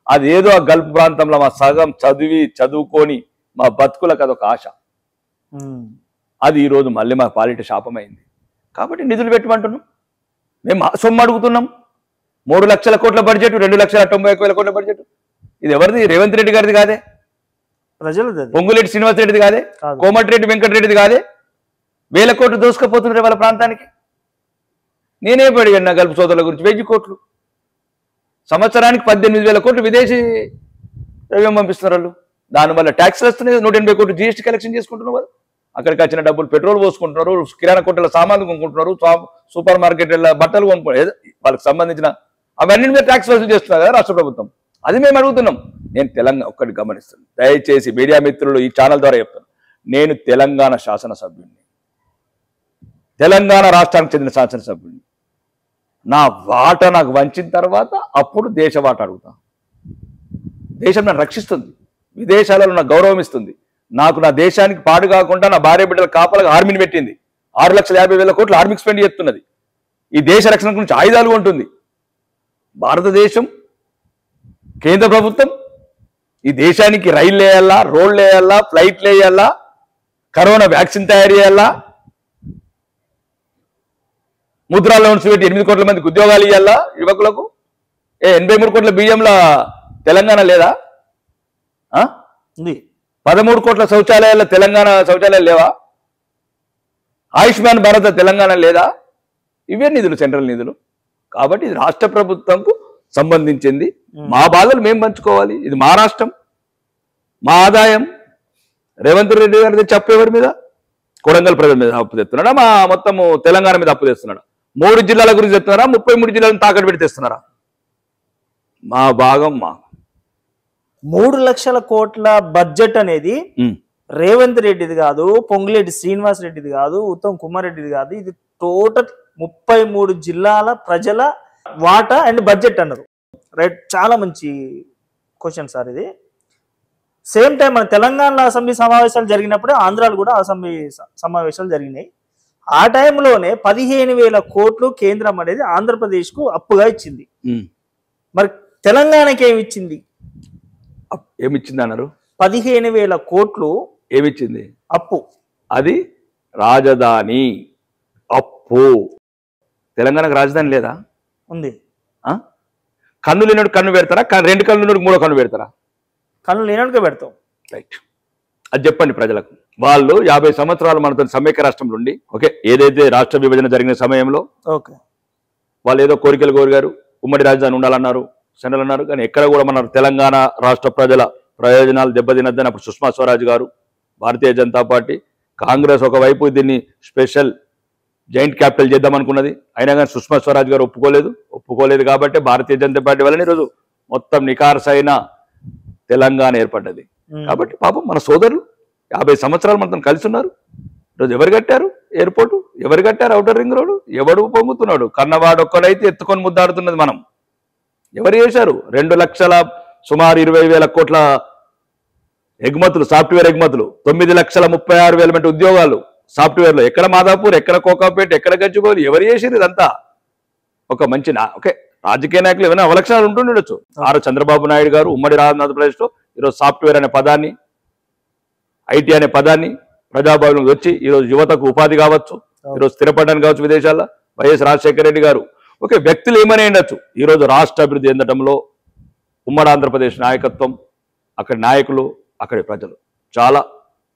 అదేదో ఆ గల్ఫ్ ప్రాంతంలో మా సగం చదువుకొని మా బతుకులకు అదొక ఆశ. అది ఈరోజు మళ్ళీ మా పాలిట శాపమైంది. కాబట్టి నిధులు పెట్టమంటున్నాం. మేము సొమ్ము అడుగుతున్నాం. 3 లక్షల కోట్ల బడ్జెట్, 2,91,000 కోట్ల బడ్జెట్. ఇది ఎవరిది? రేవంత్ రెడ్డి గారిది కాదే, ప్రజలది. పొంగులేటి శ్రీనివాస్ రెడ్డిది కాదే, కోమటిరెడ్డి వెంకటరెడ్డిది కాదే. 1000 కోట్లు దోసుకపోతున్నారు వాళ్ళ ప్రాంతానికి. నేనే అడిగాను నా గల్ఫ్ సోదరుల గురించి. 1000 కోట్లు సంవత్సరానికి 18,000 కోట్లు విదేశీ ద్రవ్యం పంపిస్తున్నారు వాళ్ళు. దానివల్ల ట్యాక్స్లు వస్తున్నాయి. 180 కోట్లు జీఎస్టీ కలెక్షన్ చేసుకుంటున్నారు వాళ్ళు. అక్కడికి వచ్చిన డబ్బులు పెట్రోల్ పోసుకుంటున్నారు, కిరాణా కొట్టల సామాన్లు కొనుక్కుంటున్నారు, సూపర్ మార్కెట్ల బట్టలు కొనుక్కుంటారు. వాళ్ళకి సంబంధించిన అవన్నీ మీద ట్యాక్స్ వసూలు చేస్తున్నారు కదా రాష్ట్ర ప్రభుత్వం. అది మేము అడుగుతున్నాం. నేను తెలంగాణ ఒక్కటి గమనిస్తాను, దయచేసి మీడియా మిత్రులు ఈ ఛానల్ ద్వారా చెప్తాను. నేను తెలంగాణ శాసనసభ్యుడిని, తెలంగాణ రాష్ట్రానికి చెందిన శాసనసభ్యుడిని. నా వాటా నాకు వంచిన తర్వాత అప్పుడు దేశ వాటా అడుగుతా. దేశం నన్ను రక్షిస్తుంది, విదేశాలలో నాకు గౌరవం ఇస్తుంది. నాకు నా దేశానికి పాడు కాకుండా నా భార్య బిడ్డల కాపలకు ఆర్మీని పెట్టింది. 6,50,000 కోట్లు ఆర్మీకి స్పెండ్ చేస్తున్నది. ఈ దేశ రక్షణ గురించి ఆయుధాలు ఉంటుంది. భారతదేశం కేంద్ర ప్రభుత్వం ఈ దేశానికి రైళ్ళు వేయాలా, రోడ్లు వేయాలా, ఫ్లైట్లు వేయాలా, కరోనా వ్యాక్సిన్ తయారు చేయాలా, ముద్రా లోన్స్ పెట్టి 8 కోట్ల మందికి ఉద్యోగాలు ఇవ్వాలా యువకులకు. 83 కోట్ల బియ్యంలో తెలంగాణ లేదా? 13 కోట్ల శౌచాలయాల్లో తెలంగాణ శౌచాలయాలు లేవా? ఆయుష్మాన్ భారత్ తెలంగాణ లేదా? ఇవే నిధులు, సెంట్రల్ నిధులు. కాబట్టి ఇది రాష్ట్ర ప్రభుత్వంకు సంబంధించింది. మా బాధలు మేము పంచుకోవాలి. ఇది మా రాష్ట్రం, మా ఆదాయం. రేవంత్ రెడ్డి గారి చెప్పు ఎవరి మీద? కొడంగల్ ప్రజల మీద అప్పు తెస్తున్నాడా? మా మొత్తము తెలంగాణ మీద అప్పు తెస్తున్నాడా? 3 జిల్లాల గురించి చెప్తున్నారా? 33 జిల్లాలను తాకట్టు పెట్టి తెస్తున్నారా? మా భాగం మా 3 లక్షల కోట్ల బడ్జెట్ అనేది రేవంత్ రెడ్డిది కాదు, పొంగులేటి శ్రీనివాస్ రెడ్డిది కాదు, ఉత్తమ్ కుమార్ రెడ్డిది కాదు. ఇది టోటల్ 33 జిల్లాల ప్రజల వాటా అండ్ బడ్జెట్ అన్నారు. రైట్, చాలా మంచి క్వశ్చన్ సార్ ఇది. సేమ్ టైం మన తెలంగాణ అసెంబ్లీ సమావేశాలు జరిగినప్పుడే ఆంధ్రాలో కూడా అసెంబ్లీ సమావేశాలు జరిగినాయి. ఆ టైంలోనే 15,000 కోట్లు కేంద్రం అనేది ఆంధ్రప్రదేశ్కు అప్పుగా ఇచ్చింది. మరి తెలంగాణకి ఏమి ఇచ్చింది? ఏమిచ్చింది అన్నారు? 15,000 కోట్లు ఏమిచ్చింది? అప్పు. అది రాజధాని అప్పు. తెలంగాణకు రాజధాని లేదా? ఉంది. కన్ను లేనోడు కన్ను పెడతారా? రెండు కన్ను లేనోడు మూడో కన్ను పెడతారా? కన్ను లేనోడికే పెడతాం. రైట్, అది చెప్పండి ప్రజలకు. వాళ్ళు 50 సంవత్సరాలు మనతో సమైక్య రాష్ట్రంలో ఉండి, ఓకే, ఏదైతే రాష్ట్ర విభజన జరిగిన సమయంలో ఓకే వాళ్ళు ఏదో కోరికలు కోరిగారు, ఉమ్మడి రాజధాని ఉండాలన్నారు, సెంట్రల్ అన్నారు. కానీ ఎక్కడ కూడా మన తెలంగాణ రాష్ట్ర ప్రజల ప్రయోజనాలు దెబ్బతినద్దని అప్పుడు సుష్మా స్వరాజ్ గారు, భారతీయ జనతా పార్టీ, కాంగ్రెస్ ఒకవైపు దీన్ని స్పెషల్ జాయింట్ క్యాపిటల్ చేద్దాం అనుకున్నది. అయినా కానీ సుష్మా స్వరాజ్ గారు ఒప్పుకోలేదు కాబట్టి భారతీయ జనతా పార్టీ వల్ల ఈరోజు మొత్తం నికార్సైన తెలంగాణ ఏర్పడ్డది. కాబట్టి పాపం మన సోదరులు 50 సంవత్సరాలు మనతో కలిసి ఉన్నారు. ఈరోజు ఎవరు కట్టారు ఎయిర్పోర్టు? ఎవరు కట్టారు ఔటర్ రింగ్ రోడ్డు? ఎవడు పొంగుతున్నాడు? కన్నవాడు ఒక్కడైతే ఎత్తుకొని ముద్దాడుతున్నది మనం. ఎవరు చేశారు? 2 లక్షల సుమారు 20,000 కోట్ల ఎగుమతులు, సాఫ్ట్వేర్ ఎగుమతులు, 9,36,000 మంది ఉద్యోగాలు సాఫ్ట్వేర్లో. ఎక్కడ మాదాపూర్, ఎక్కడ కోకాపేట, ఎక్కడ గచ్చిబౌలి, ఎవరు చేసిరు ఇదంతా? ఒక మంచి ఓకే రాజకీయ నాయకులు ఏమైనా అవలక్షణాలు ఉంటుండొచ్చు. చంద్రబాబు నాయుడు గారు ఉమ్మడి ఆంధ్రప్రదేశ్లో ఈరోజు సాఫ్ట్వేర్ అనే పదాన్ని, ఐటీ అనే పదాన్ని ప్రజాభవనం వచ్చి ఈరోజు యువతకు ఉపాధి కావచ్చు, ఈరోజు స్థిరపడడానికి కావచ్చు విదేశాల్లో. వైఎస్ రాజశేఖర రెడ్డి గారు, ఓకే, వ్యక్తులు ఏమని ఉండొచ్చు. ఈరోజు రాష్ట్ర అభివృద్ధి చెందడంలో ఉమ్మడి ఆంధ్రప్రదేశ్ నాయకత్వం, అక్కడి నాయకులు, అక్కడి ప్రజలు చాలా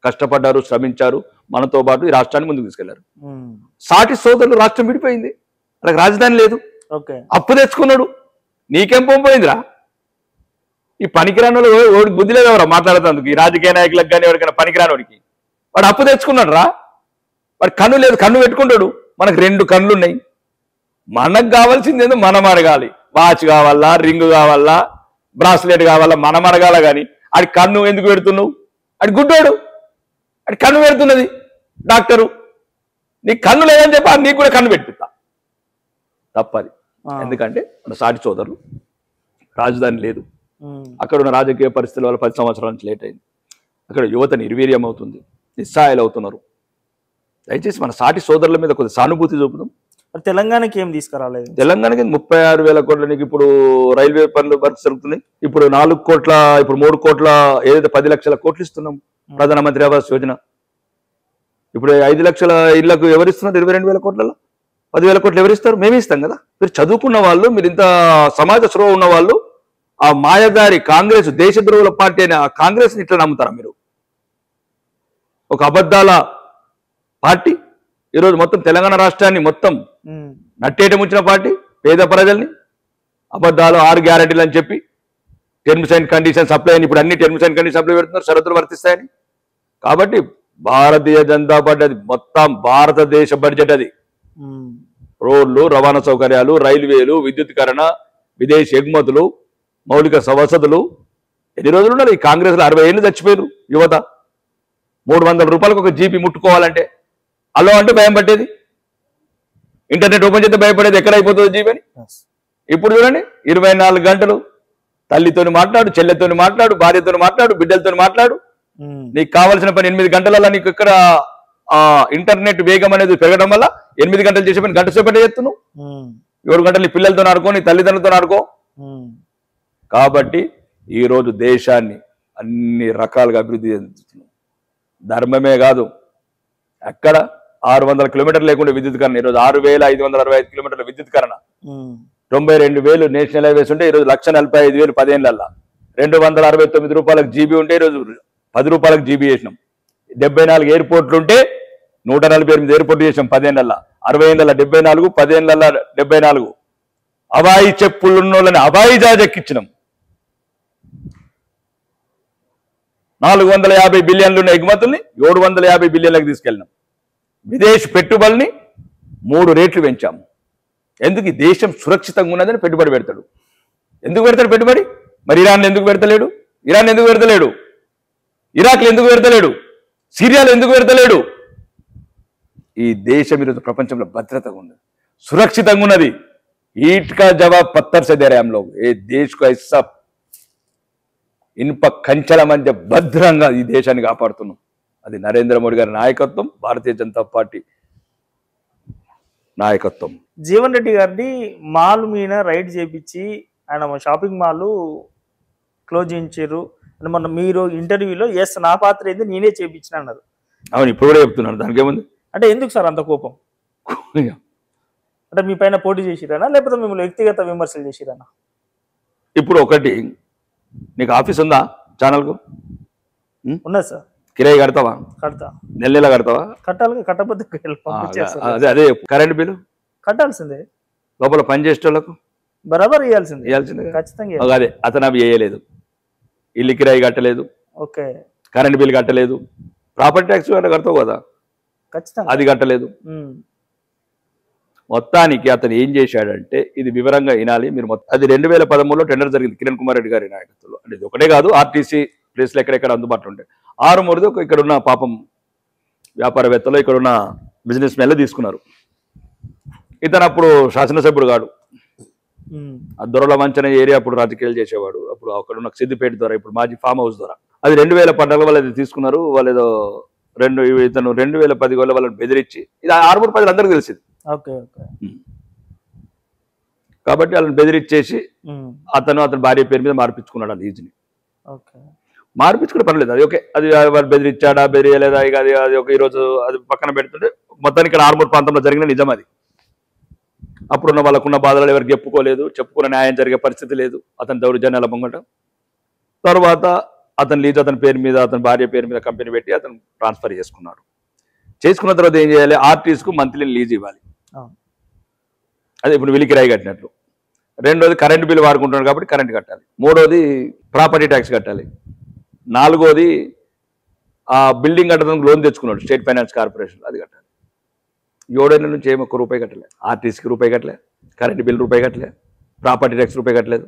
కష్టపడ్డారు, శ్రమించారు, మనతో పాటు ఈ రాష్ట్రాన్ని ముందుకు తీసుకెళ్లారు. సాటి సోదరులు రాష్ట్రం విడిపోయింది, వాళ్ళకి రాజధాని లేదు, అప్పు తెచ్చుకున్నాడు. నీకేం పోయిందిరా? ఈ పనికిరాని వాడు బుద్ధి లేదు ఎవరా మాట్లాడుతందుకు. ఈ రాజకీయ నాయకులకు కానీ ఎవరికైనా పనికిరానోడికి వాడు అప్పు తెచ్చుకున్నాడు రా. వాడు కన్ను లేదు, కన్ను పెట్టుకుంటాడు. మనకు 2 కన్నులు ఉన్నాయి. మనకు కావాల్సింది ఏదో మనం అడగాలి. వాచ్ కావాలా, రింగ్ కావాలా, బ్రాస్లెట్ కావాలా, మనం అడగాల. కానీ ఆడి కన్ను ఎందుకు పెడుతున్నావు? ఆడి గుడ్డోడు, ఆడి కన్ను పెడుతున్నది డాక్టరు. నీకు కన్ను లేదని చెప్పి నీకు కూడా కన్ను పెట్టిస్తా. తప్పది. ఎందుకంటే మన సాటి సోదరులు రాజధాని లేదు, అక్కడ ఉన్న రాజకీయ పరిస్థితుల వల్ల 10 సంవత్సరాల నుంచి లేట్ అయింది. అక్కడ యువత నిర్వీర్యం అవుతుంది, నిస్సహాయాలు అవుతున్నారు. దయచేసి మన సాటి సోదరుల మీద కొద్ది సానుభూతి చూపుదాం. తెలంగాణకి ఏం తీసుకురాలేదు? తెలంగాణకి 36,000 కోట్ల, నీకు ఇప్పుడు రైల్వే పనులు వర్క్ జరుగుతున్నాయి. ఇప్పుడు 4 కోట్ల, ఇప్పుడు 3 కోట్ల, ఏదైతే 10 లక్షల కోట్లు ఇస్తున్నాం ప్రధానమంత్రి ఆవాస్ యోజన. ఇప్పుడు 5 లక్షల ఇళ్లకు ఎవరిస్తున్నారు? 22,000 కోట్లలో 10,000 కోట్లు ఎవరిస్తారు? మేమే ఇస్తాం కదా. మీరు చదువుకున్న వాళ్ళు, మీరు ఇంత సమాజ స్పృహ ఉన్న వాళ్ళు, ఆ మాయదారి కాంగ్రెస్, దేశద్రోహుల పార్టీ అయిన ఆ కాంగ్రెస్ని ఇట్లా నమ్ముతారా మీరు? ఒక అబద్ధాల పార్టీ ఈరోజు మొత్తం తెలంగాణ రాష్ట్రాన్ని మొత్తం నట్టేట ముంచిన పార్టీ. పేద ప్రజల్ని అబద్ధాలు, 6 గ్యారెంటీలు అని చెప్పి టర్మ్స్ అండ్ కండిషన్స్ అప్లై అని, ఇప్పుడు అన్ని టర్మ్స్ అండ్ కండిషన్స్ అప్లై పెడుతున్నారు, షరతులు వర్తిస్తాయని. కాబట్టి భారతీయ జనతా పార్టీ అది మొత్తం భారతదేశ బడ్జెట్. అది రోడ్లు, రవాణా సౌకర్యాలు, రైల్వేలు, విద్యుత్కరణ, విదేశీ ఎగుమతులు, మౌలిక వసతులు. ఎన్ని రోజులు ఉన్నారు ఈ కాంగ్రెస్లో? 60 ఏళ్ళు చచ్చిపోయారు యువత. 300 రూపాయలకు ఒక జీబీ ముట్టుకోవాలంటే అలో అంటే భయం పట్టేది, ఇంటర్నెట్ ఓపెన్ చేస్తే భయపడేది ఎక్కడ అయిపోతుంది జీబీ అని. ఇప్పుడు చూడండి, 24 గంటలు తల్లితోని మాట్లాడు, చెల్లెతోని మాట్లాడు, భార్యతో మాట్లాడు, బిడ్డలతో మాట్లాడు. నీకు కావాల్సిన పని 8 గంటలలో నీకు ఇక్కడ ఇంటర్నెట్ వేగం అనేది పెరగడం వల్ల 8 గంటలు చేసే పని గంట సేపటి చేస్తున్నావు. 7 గంటలు నీ పిల్లలతో ఆడుకో, నీ తల్లిదండ్రులతో ఆడుకో. కాబట్టి ఈరోజు దేశాన్ని అన్ని రకాలుగా అభివృద్ధి చెందుతున్నాం. ధర్మమే కాదు, ఎక్కడ 600 కిలోమీటర్లు లేకుండా విద్యుత్కరణ, ఈరోజు 6,565 కిలోమీటర్ల విద్యుత్కరణ. 92,000 నేషనల్ హైవేస్ ఉంటే ఈరోజు 1,45,000 10 ఏళ్ళ. 269 రూపాయలకు జీబీ ఉంటే ఈరోజు 10 రూపాయలకు జీబీ చేసినాం. 74 ఎయిర్పోర్ట్లు ఉంటే 148 ఎయిర్పోర్ట్లు చేసినాం 10 ఏళ్ళ. 60 ఏళ్ళ 74, 10 ఏళ్ళ 74. అవాయి చెప్పులు ఉన్నోళ్ళని అవాయి జాజెక్కిచ్చినాం. 450 బిలియన్లు ఉన్న ఎగుమతుల్ని 750 బిలియన్లకు తీసుకెళ్ళినాం. విదేశీ పెట్టుబడిని 3 రేట్లు పెంచాము. ఎందుకు? ఈ దేశం సురక్షితంగా ఉన్నదని పెట్టుబడి పెడతాడు. ఎందుకు పెడతాడు పెట్టుబడి? మరి ఇరాన్ ఎందుకు పెడతలేడు? ఇరాన్ ఎందుకు పెడతలేడు? ఇరాక్లు ఎందుకు పెడతలేడు? సిరియాలో ఎందుకు పెడతలేడు? ఈ దేశం ఈరోజు ప్రపంచంలో భద్రతగా ఉన్నది, సురక్షితంగా ఉన్నది. ईट का जवाब पत्थर से दे रहे हम लोग. ये देश को ऐसा ఇనుప కంచెల మధ్య భద్రంగా ఈ దేశాన్ని కాపాడుతున్నాం. అది నరేంద్ర మోడీ గారి నాయకత్వం, భారతీయ జనతా పార్టీ నాయకత్వం. జీవన్ రెడ్డి గారిని మాల్ మీద రైడ్ చేపించి ఆయన షాపింగ్ మాల్ క్లోజ్ చేయించారు అని మొన్న మీరు ఇంటర్వ్యూలో ఎస్ నా పాత్ర ఏంది నేనే చేపించిన అన్నారు. అవును, ఇప్పుడు కూడా చెప్తున్నాను, దానికి ఏముంది. అంటే ఎందుకు సార్ అంత కోపం? అంటే మీ పైన పోటీ చేసిరానా లేకపోతే మిమ్మల్ని వ్యక్తిగత విమర్శలు చేసిరానా? ఇప్పుడు ఒకటి, నీకు ఆఫీస్ ఉందా ఛానల్కు? ఉన్నది సార్. కిరాయి కడతావా? కడతా. నెల నెల కడతావా? కట్టాలి, కట్టకపోతే అదే అదే కరెంట్ బిల్లు కట్టాల్సిందే. లోపల పనిచేసేటోళ్ళకు బరాబర్ ఇవ్వాల్సిందే ఖచ్చితంగా. అదే అతను అవి వేయలేదు, ఇల్లు కిరాయి కట్టలేదు, ఓకే, కరెంట్ బిల్ కట్టలేదు, ప్రాపర్టీ ట్యాక్స్ కడతావు కదా ఖచ్చితంగా, అది కట్టలేదు. మొత్తానికి అతను ఏం చేశాడంటే, ఇది వివరంగా వినాలి మీరు. అది 2013లో టెండర్ జరిగింది కిరణ్ కుమార్ రెడ్డి గారి నాయకత్వంలో. అంటే ఇది ఒకటే కాదు, ఆర్టీసీ ప్లేస్లు ఎక్కడెక్కడ అందుబాటులో ఉంటాయి. 6 ఇక్కడ ఉన్న పాపం వ్యాపారవేత్తలు, ఇక్కడ ఉన్న బిజినెస్ మెన్లు తీసుకున్నారు. ఇతను అప్పుడు శాసనసభ్యుడు కాడు, ఆ దొరల వంచన ఏరియా అప్పుడు రాజకీయాలు చేసేవాడు. అప్పుడు అక్కడ ఉన్న సిద్దిపేట ద్వారా, ఇప్పుడు మాజీ ఫామ్ హౌస్ ద్వారా. అది 2014 వాళ్ళు అది తీసుకున్నారు. వాళ్ళు ఏదో ఇతను 2010 వాళ్ళని బెదిరించి, ఇది 6 ప్రజలు అందరికీ తెలిసింది. కాబట్టి వాళ్ళని బెదిరించేసి అతని భార్య పేరు మీద మార్పించుకున్నాడు ఆ లీజుని. మార్పించుకునే పర్లేదు, అది ఓకే. అది వాళ్ళు బెదిరించాడా బెదిరియలేదా ఇక అది ఒక ఈరోజు అది పక్కన పెడుతుంటే, మొత్తానికి ఇక్కడ 6 ప్రాంతంలో జరిగిన నిజం అది. అప్పుడున్న వాళ్ళకున్న బాధలు ఎవరికి చెప్పుకున్న న్యాయం జరిగే పరిస్థితి లేదు. అతని దౌర్జన్యాల పొంగటం తర్వాత అతని లీజ్ అతని పేరు మీద, అతని భార్య పేరు మీద కంపెనీ పెట్టి అతను ట్రాన్స్ఫర్ చేసుకున్నాడు. చేసుకున్న తర్వాత ఏం చేయాలి, ఆర్టీస్కు మంత్లీ లీజ్ ఇవ్వాలి. అదే ఇప్పుడు విలి కిరాయి కట్టినట్లు. రెండోది కరెంట్ బిల్ వాడుకుంటున్నాడు కాబట్టి కరెంట్ కట్టాలి. మూడోది ప్రాపర్టీ ట్యాక్స్ కట్టాలి. నాలుగోది ఆ బిల్డింగ్ కట్టడానికి లోన్ తెచ్చుకున్నాడు స్టేట్ ఫైనాన్స్ కార్పొరేషన్, అది కట్టాలి. 7 ఏళ్ళ నుంచి ఏమి ఒక్క రూపాయి కట్టలే, ఆర్టీసీకి రూపాయి కట్టలే, కరెంట్ బిల్ రూపాయి కట్టలే, ప్రాపర్టీ ట్యాక్స్ రూపాయి కట్టలేదు.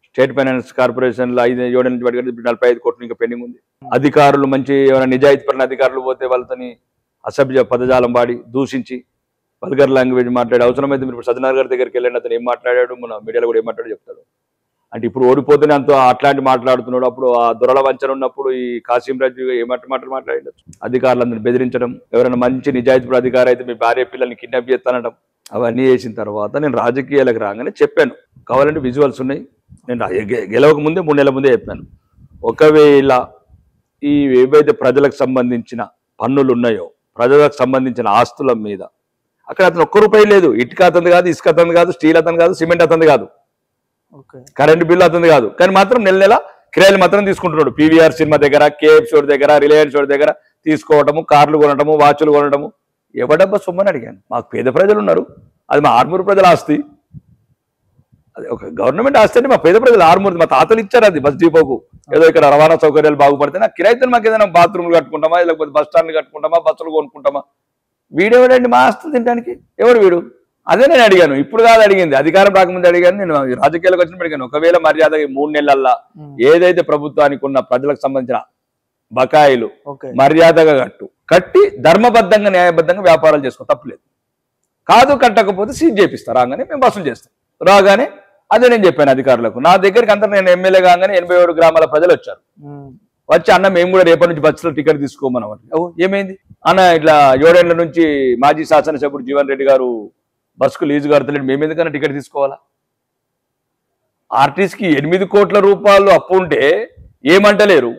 స్టేట్ ఫైనాన్స్ కార్పొరేషన్లో 7 ఏళ్ళ నుంచి పడి 45 కోట్లు ఇంకా పెండింగ్ ఉంది. అధికారులు మంచి ఏమైనా నిజాయితీ పడిన అధికారులు పోతే వాళ్ళతోని అసభ్య పదజాలం వాడి దూషించి వల్గర్ లాంగ్వేజ్ మాట్లాడే, అవసరమైతే మీరు సజ్జనార్ గారి దగ్గరికి వెళ్ళండి, అతను ఏం మాట్లాడాడు, మన మీడియాలో కూడా ఏం మాట్లాడాడు చెప్తాడు. అంటే ఇప్పుడు ఓడిపోతేనే అంత అట్లాంటి మాట్లాడుతున్నాడు. అప్పుడు ఆ దొరల వంచన ఉన్నప్పుడు ఈ కాసిం రాజు ఏమంటే మాటలు మాట్లాడాడు. అధికారులందరినీ బెదిరించడం, ఎవరైనా మంచి నిజాయితీ అధికారి అయితే మీ భార్య పిల్లల్ని కిడ్నాప్ చేస్తానడం, అవన్నీ చేసిన తర్వాత నేను రాజకీయాలకు రాగానే చెప్పాను. కావాలంటే విజువల్స్ ఉన్నాయి, నేను గెలవక ముందే 3 నెలల ముందే చెప్పాను. ఒకవేళ ఈ ఏవైతే ప్రజలకు సంబంధించిన పన్నులు ఉన్నాయో, ప్రజలకు సంబంధించిన ఆస్తుల మీద అక్కడ అతను ఒక్క రూపాయి లేదు. ఇటుక అతను కాదు, ఇసుక అతను కాదు, స్టీల్ అతను కాదు, సిమెంట్ అతను కాదు, కరెంటు బిల్లు అతను కాదు. కానీ మాత్రం నెల కిరాయిలు మాత్రం తీసుకుంటున్నాడు. పీవీఆర్ సినిమా దగ్గర, కేఎఫ్సీ దగ్గర, రిలయన్స్ దగ్గర తీసుకోవటము, కార్లు కొనటము, వాచ్లు కొనటము. ఎవడబ్బా సొమ్మని అడిగాను. మాకు పేద ప్రజలు ఉన్నారు, అది మా 6 ప్రజల ఆస్తి, అది ఒక గవర్నమెంట్ ఆస్తి అంటే మా పేద ప్రజలు 6 మా తాతలు ఇచ్చారు. అది బస్ డిపోకు ఏదో ఇక్కడ రవాణా సౌకర్యాలు బాగుపడితే నాకు కిరాయితో మాకు ఏదైనా బాత్రూమ్లు కట్టుకుంటామా, లేకపోతే బస్ స్టాండ్లు కట్టుకుంటామా, బస్సులు కొనుక్కుంటామా. వీడెవడండి మా ఆస్తి తినడానికి, ఎవడు వీడు? అదే నేను అడిగాను. ఇప్పుడు కాదు అడిగింది, అధికారం రాకముందు అడిగాను. నేను రాజకీయాలకు వచ్చినప్పుడు అడిగాను, ఒకవేళ మర్యాద 3 నెలల్లో ఏదైతే ప్రభుత్వానికి ఉన్న ప్రజలకు సంబంధించిన బకాయిలు మర్యాదగా కట్టి ధర్మబద్ధంగా న్యాయబద్ధంగా వ్యాపారాలు చేసుకో, తప్పులేదు. కాదు కట్టకపోతే సీజ్ చేపిస్తారు, రాగానే మేము వసూలు చేస్తాం. రాగానే అదే నేను చెప్పాను అధికారులకు. నా దగ్గరికి అందరూ నేను ఎమ్మెల్యే కాగానే 87 గ్రామాల ప్రజలు వచ్చారు. వచ్చి అన్న మేము కూడా రేపటి నుంచి బస్సులో టికెట్ తీసుకోమన్నాం. ఏమైంది అన్న, ఇట్లా 7 ఏళ్ల నుంచి మాజీ శాసనసభ్యుడు జీవన్ రెడ్డి గారు బస్సుకు లీజు కడతలేడు, మేము ఎందుకన్నా టికెట్ తీసుకోవాలా? ఆర్టీసీకి 8 కోట్ల రూపాయలు అప్పు ఉంటే ఏమంటలేరు.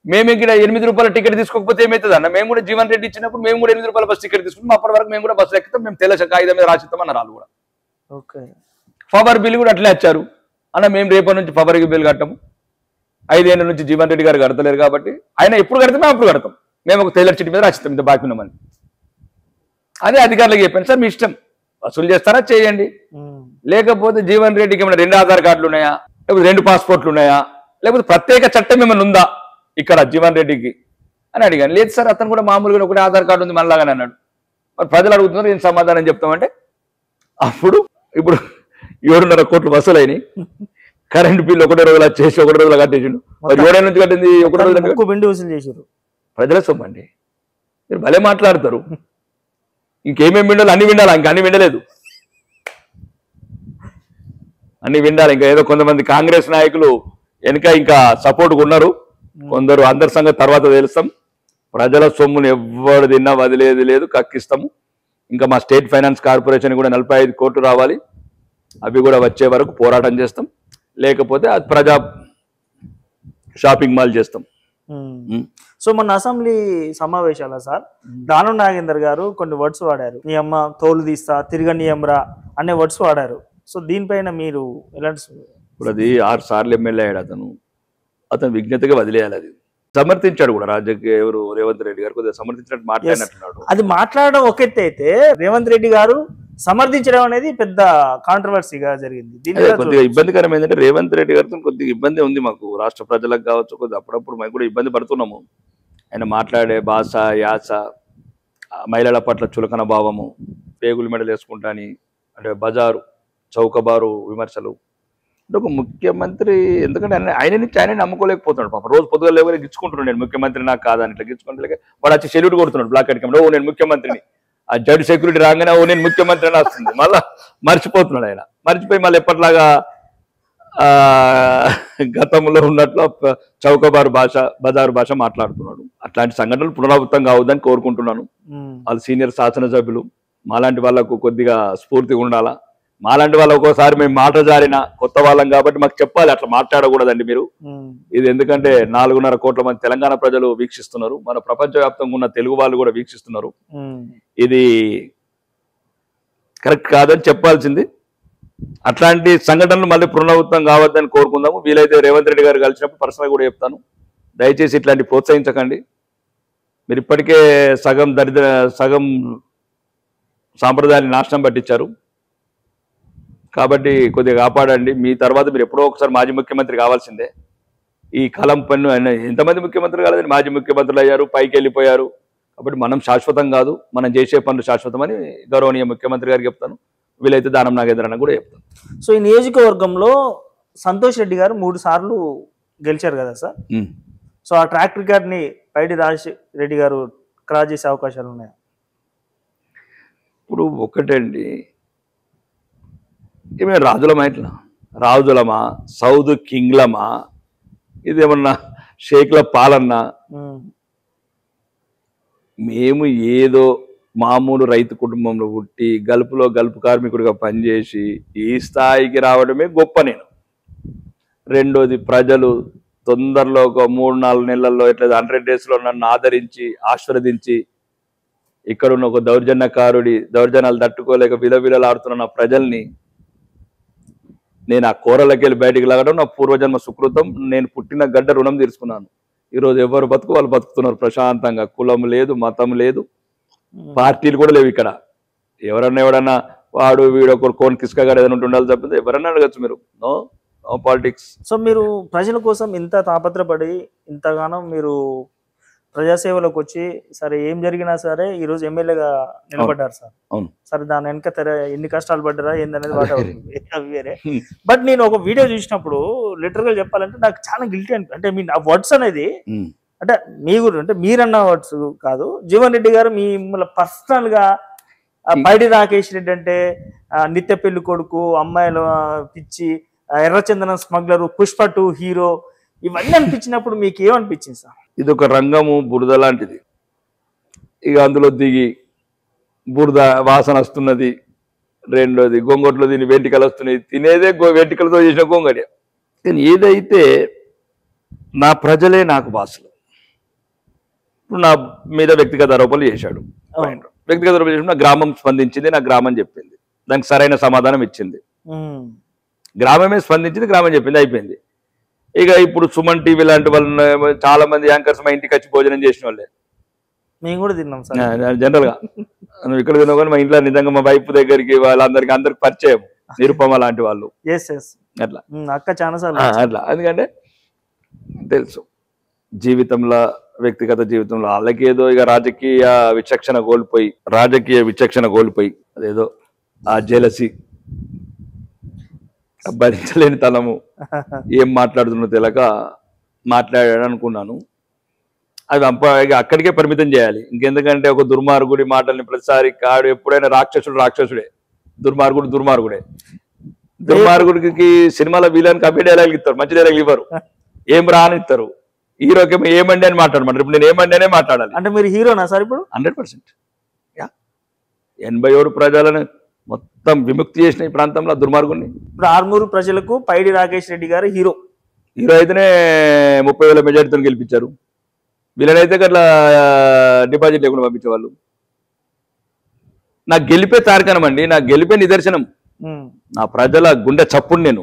మేము ఇక్కడ 8 రూపాయల టికెట్ తీసుకోకపోతే ఏమవుతుంది అన్న? మేము కూడా జీవన్ రెడ్డి ఇచ్చినప్పుడు మేము కూడా 8 రూపాయల బస్సు టికెట్ తీసుకుంటాం, అప్పటి వరకు మేము కూడా బస్సు ఎక్కుతాం, మేము తెల్ల కాగితం మీద రాసిస్తాం అన్నారు వాళ్ళు కూడా. పవర్ బిల్ కూడా అట్లే వచ్చారు అన్న, మేము రేపటి నుంచి పవర్ బిల్ కట్టము, 5 ఏళ్ళ నుంచి జీవన్ రెడ్డి గారు కడతలేరు కాబట్టి ఆయన ఎప్పుడు కడితే మేము అప్పుడు కడతాం, మేము ఒక తెల్ల చిట్టి మీద రాసిస్తాం ఇంత బాకీ ఉన్నామని. అదే అధికారులకు చెప్పాను, సార్ మీ ఇష్టం, వసూలు చేస్తారా చేయండి, లేకపోతే జీవన్ రెడ్డికి ఏమైనా 2 ఆధార్ కార్డులు ఉన్నాయా, లేకపోతే 2 పాస్పోర్ట్లు ఉన్నాయా, లేకపోతే ప్రత్యేక చట్టం ఏమైనా ఉందా ఇక్కడ జీవన్ రెడ్డికి అని అడిగాను. లేదు సార్, అతను కూడా మామూలుగా ఒకటి ఆధార్ కార్డు ఉంది మనలాగానే అన్నాడు. మరి ప్రజలు అడుగుతున్నారు, ఏం సమాధానం చెప్తామంటే అప్పుడు ఇప్పుడు 7.5 కోట్లు వసూలైనాయి. కరెంట్ బిల్లు 1 రోజులు వచ్చేసి 1 రోజులు కట్టేసిండు. 7 ఏళ్ళ నుంచి కట్టింది 1 రోజులు వసూలు చేశారు. ప్రజల సొమ్మండి, మీరు భలే మాట్లాడతారు. ఇంకేమేమి విండాలి, అన్ని విండాలా? ఇంకా అన్ని విండలేదు, అన్ని విండాలి. ఇంకా ఏదో కొంతమంది కాంగ్రెస్ నాయకులు వెనుక ఇంకా సపోర్ట్గా ఉన్నారు, కొందరు అందరి సంగతి తర్వాత తెలుస్తాం. ప్రజల సొమ్మును ఎవ్వరు తిన్నా వదిలేది లేదు, కక్కిస్తాము. ఇంకా మా స్టేట్ ఫైనాన్స్ కార్పొరేషన్ కూడా 45 కోట్లు రావాలి. అవి కూడా వచ్చే వరకు పోరాటం చేస్తాం. లేకపోతే అది ప్రజా షాపింగ్ మాల్ చేస్తాం. సో మొన్న అసెంబ్లీ సమావేశాల సార్ దానం నాగేందర్ గారు కొన్ని వర్డ్స్ వాడారు. నీ అమ్మ తోలు తీస్తా తిరగనీయంరా అనే వర్డ్స్ వాడారు. సో దీనిపైన మీరు ఎలాంటి? ఇప్పుడు అది 6 సార్లు ఎమ్మెల్యే అయ్యాడు. అతను విజ్ఞతగా వదిలేయాలి. అది సమర్థించాడు కూడా రాజకీయ ఎవరు రేవంత్ రెడ్డి గారు కొద్దిగా సమర్థించినట్టు మాట్లాడినట్టున్నాడు. అది మాట్లాడడం ఒక ఎత్తు అయితే రేవంత్ రెడ్డి గారు సమర్థించడం అనేది పెద్ద కాంట్రవర్సీగా జరిగింది. కొద్దిగా ఇబ్బందికరం ఏంటంటే రేవంత్ రెడ్డి గారితో కొద్దిగా ఇబ్బంది ఉంది మాకు, రాష్ట్ర ప్రజలకు కావచ్చు. కొద్దిగా అప్పుడప్పుడు మేము కూడా ఇబ్బంది పడుతున్నాము. ఆయన మాట్లాడే భాష, యాస, మహిళల పట్ల చులకన భావము, పేగులు మెడలు వేసుకుంటాని అంటే బజారు చౌకబారు విమర్శలు. అంటే ఒక ముఖ్యమంత్రి ఎందుకంటే ఆయన నుంచి ఆయన నమ్ముకోలేకపోతున్నాడు. పాప రోజు పొద్దుగా లేవని గిచ్చుకుంటున్నాడు, నేను ముఖ్యమంత్రి నాకు కాదని. ఇట్లా గిచ్చుకుంటే వాడు వచ్చి సెల్యూట్ కొడుతున్నాడు బ్లాక్ అండ్ కెమెరా, ఓ నేను ముఖ్యమంత్రిని. ఆ జడ్ సెక్యూరిటీ రాగానే ఓ నేను ముఖ్యమంత్రి అని వస్తుంది. మళ్ళా మర్చిపోతున్నాడు. ఆయన మర్చిపోయి మళ్ళీ ఎప్పటిలాగా గతంలో ఉన్నట్లు చౌకబారు భాష, బజారు భాష మాట్లాడుతున్నాడు. అట్లాంటి సంఘటనలు పునరావృతం కావద్దని కోరుకుంటున్నాను. వాళ్ళు సీనియర్ శాసనసభ్యులు, మాలాంటి వాళ్ళకు కొద్దిగా స్ఫూర్తిగా ఉండాలా. మాలాంటి వాళ్ళు ఒక్కోసారి మేము మాట జారిన కొత్త వాళ్ళం కాబట్టి మాకు చెప్పాలి, అట్లా మాట్లాడకూడదండి మీరు. ఇది ఎందుకంటే 4.5 కోట్ల మంది తెలంగాణ ప్రజలు వీక్షిస్తున్నారు, మన ప్రపంచవ్యాప్తంగా ఉన్న తెలుగు వాళ్ళు కూడా వీక్షిస్తున్నారు. ఇది కరెక్ట్ కాదని చెప్పాల్సింది. అట్లాంటి సంఘటనలు మళ్ళీ పునరావృతం కావద్దని కోరుకుందాము. వీలైతే రేవంత్ రెడ్డి గారు కలిసినప్పుడు పర్సనల్ కూడా చెప్తాను, దయచేసి ఇట్లాంటి ప్రోత్సహించకండి. మీరు ఇప్పటికే సగం సాంప్రదాయాన్ని నాశనం పట్టించారు. కాబట్టి కొద్దిగా కాపాడండి. మీ తర్వాత మీరు ఎప్పుడో ఒకసారి మాజీ ముఖ్యమంత్రి కావాల్సిందే. ఈ కాలం పన్ను ఎంతమంది ముఖ్యమంత్రులు కాలేదని మాజీ ముఖ్యమంత్రులు అయ్యారు, పైకి వెళ్ళిపోయారు. కాబట్టి మనం శాశ్వతం కాదు, మనం చేసే పనులు శాశ్వతమని గౌరవనీయ ముఖ్యమంత్రి గారికి చెప్తాను. వీలైతే దానం నాగేంద్ర అని కూడా చెప్తాను. సో ఈ నియోజకవర్గంలో సంతోష్ రెడ్డి గారు 3 సార్లు గెలిచారు కదా సార్. సో ఆ ట్రాక్ రికార్డ్ని పైడి రెడ్డి గారు క్రాస్ చేసే అవకాశాలు ఉన్నాయా? ఇప్పుడు ఒకటండి, ఏమే రాజులమా, ఇట్లా రాజులమా, సౌద్ కింగ్లమా, ఇదేమన్నా షేక్ల పాలన్నా? మేము ఏదో మామూలు రైతు కుటుంబంలో పుట్టి గల్పు కార్మికుడిగా పనిచేసి ఈ స్థాయికి రావడమే గొప్ప. నేను రెండోది, ప్రజలు తొందరలో ఒక 3-4 నెలల్లో ఎట్లా 100 డేస్లో నన్ను ఆదరించి ఆశీర్వదించి ఇక్కడున్న ఒక దౌర్జన్యాలు తట్టుకోలేక విలవిలలాడుతున్న నా ప్రజల్ని నేను ఆ కోరలకి వెళ్ళి బయటికి లాగడం నా పూర్వజన్మ సుకృతం. నేను పుట్టిన గడ్డ రుణం తీర్చుకున్నాను. ఈరోజు ఎవరు బతుకు వాళ్ళు బతుకుతున్నారు ప్రశాంతంగా. కులం లేదు, మతం లేదు, పార్టీలు కూడా లేవు ఇక్కడ. ఎవరన్నా వాడు వీడు ఒక కోన్ కిస్కగాడు ఏదైనా ఉండాలి తప్పితే ఎవరన్నా అడగచ్చు మీరు. No politics. సో మీరు ప్రజల కోసం ఇంత తాపత్రపడి ఇంతగానో మీరు ప్రజాసేవలోకి వచ్చి సరే ఏం జరిగినా సరే ఈరోజు ఎమ్మెల్యేగా నిలబడ్డారు సార్. అవును. సరే దాని వెనక ఎన్ని కష్టాలు పడ్డారా ఏందనేది వాటి వేరే. బట్ నేను ఒక వీడియో చూసినప్పుడు లిటరల్గా చెప్పాలంటే నాకు చాలా గిల్టీ అంటే మీ ఆ వర్డ్స్ అనేది అంటే మీ గురించి అంటే మీరన్న వర్డ్స్ కాదు, జీవన్ రెడ్డి గారు మిమ్మల్ని పర్సనల్ గా పైడి రాకేష్ రెడ్డి అంటే నిత్య పెళ్లి కొడుకు, అమ్మాయిల పిచ్చి, ఎర్రచందనం స్మగ్లరు, పుష్ప 2 హీరో, ఇవన్నీ అనిపించినప్పుడు మీకు ఏమనిపించింది సార్? ఇది ఒక రంగము, బురద లాంటిది. ఇక అందులో దిగి బురద వాసన వస్తున్నది. రెండోది, గొంగట్లో తిని వెంట్రుకలు వస్తున్నాయి. తినేదే వెంట్రుకలతో చేసిన గొంగడి. కానీ ఏదైతే నా ప్రజలే నాకు బాసులు. ఇప్పుడు నా మీద వ్యక్తిగత ఆరోపణలు చేశాడు. వ్యక్తిగత ఆరోపణలు చేసినప్పుడు నా గ్రామం స్పందించింది, నా గ్రామం చెప్పింది, దానికి సరైన సమాధానం ఇచ్చింది. గ్రామమే స్పందించింది, గ్రామం చెప్పింది, అయిపోయింది. ఇక ఇప్పుడు సుమన్ టీవీ లాంటి వాళ్ళు చాలా మంది యాంకర్స్ మా ఇంటికి వచ్చి భోజనం చేసిన వాళ్ళే. మేము కూడా తిన్నాం సార్. జనరల్ గా నువ్వు ఇక్కడ తిన్నావు కానీ మా ఇంట్లో నిజంగా మా వైపు దగ్గరికి అందరికి పరిచయం, నిరుపమ లాంటి వాళ్ళు. అట్లా అక్క చాలా సార్లు అట్లా. ఎందుకంటే తెలుసు జీవితంలో, వ్యక్తిగత జీవితంలో వాళ్ళకి ఏదో ఇక రాజకీయ విచక్షణ కోల్పోయి అదేదో ఆ జెలసీ, భరించలేని తనము, ఏం మాట్లాడుతున్నో తెలియక మాట్లాడాడు అనుకున్నాను. అది అక్కడికే పరిమితం చేయాలి. ఇంకెందుకంటే ఒక దుర్మార్గుడి మాటల్ని ప్రతిసారి కాడు ఎప్పుడైనా రాక్షసుడే, దుర్మార్గుడే. దుర్మార్గుడికి సినిమాలో వీళ్ళని కమ్మి డైలాగులు ఇస్తారు, మంచి డైలాగులు ఇవ్వరు. ఏం రానిస్తారు. హీరోకి ఏమండి అని మాట్లాడమంటారు. ఇప్పుడు నేను ఏమండి అనే మాట్లాడాలి. అంటే మీరు హీరోనా సార్ ఇప్పుడు? 100%. 87 ప్రజలను మొత్తం విముక్తి చేసిన ఈ ప్రాంతంలో దుర్మార్గుని. ఇప్పుడు ఆర్మూరు ప్రజలకు పైడి రాకేష్ రెడ్డి గారు హీరో. హీరో అయితేనే 30,000 మెజారిటీతో గెలిపించారు. వీళ్ళనైతే అట్లా డిపాజిట్ లేకుండా పంపించేవాళ్ళు. నాకు గెలిపే తార్కాణం అండి, నాకు గెలిపే నిదర్శనం. నా ప్రజల గుండె చప్పుడు నేను.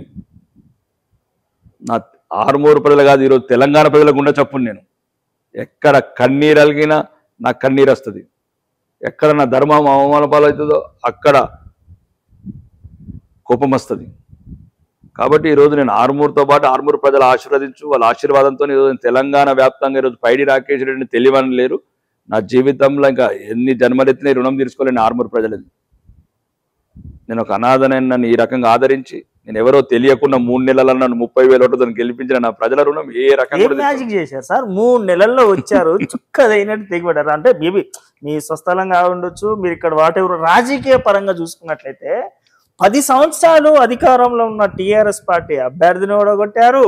నా ఆర్మూరు ప్రజలు కాదు, ఈరోజు తెలంగాణ ప్రజల గుండె చప్పుడు నేను. ఎక్కడ కన్నీరు అలిగినా నాకు కన్నీరు వస్తుంది. ఎక్కడ నా ధర్మం అవమాన పాలవుతుందో అక్కడ కోపం వస్తుంది. కాబట్టి ఈరోజు నేను ఆర్మూరుతో పాటు ఆర్మూరు ప్రజలు ఆశీర్వదించు, వాళ్ళ ఆశీర్వాదంతో ఈరోజు తెలంగాణ వ్యాప్తంగా ఈరోజు పైడి రాకేష్ రెడ్డిని తెలియని లేరు. నా జీవితంలో ఇంకా ఎన్ని జన్మలెత్తిన రుణం తీర్చుకోలేని ఆర్మూరు ప్రజలది. నేను ఒక అనాథనని నన్ను ఈ రకంగా ఆదరించి, నేను ఎవరో తెలియకుండా 3 నెలల నన్ను 30,000 ఓట్లతో గెలిపించిన నా ప్రజల రుణం ఏ రకంగా మ్యాజిక్ చేశారు సార్. 3 నెలల్లో వచ్చారు, చుక్కదైనట్టు తెగిపడ్డారు. అంటే మేబీ మీ స్వస్థలంగా ఉండొచ్చు, మీరు ఇక్కడ వాటెవరు రాజకీయ పరంగా చూసుకున్నట్లయితే 10 సంవత్సరాలు అధికారంలో ఉన్న టీఆర్ఎస్ పార్టీ అభ్యర్థిని ఓడగొట్టారు.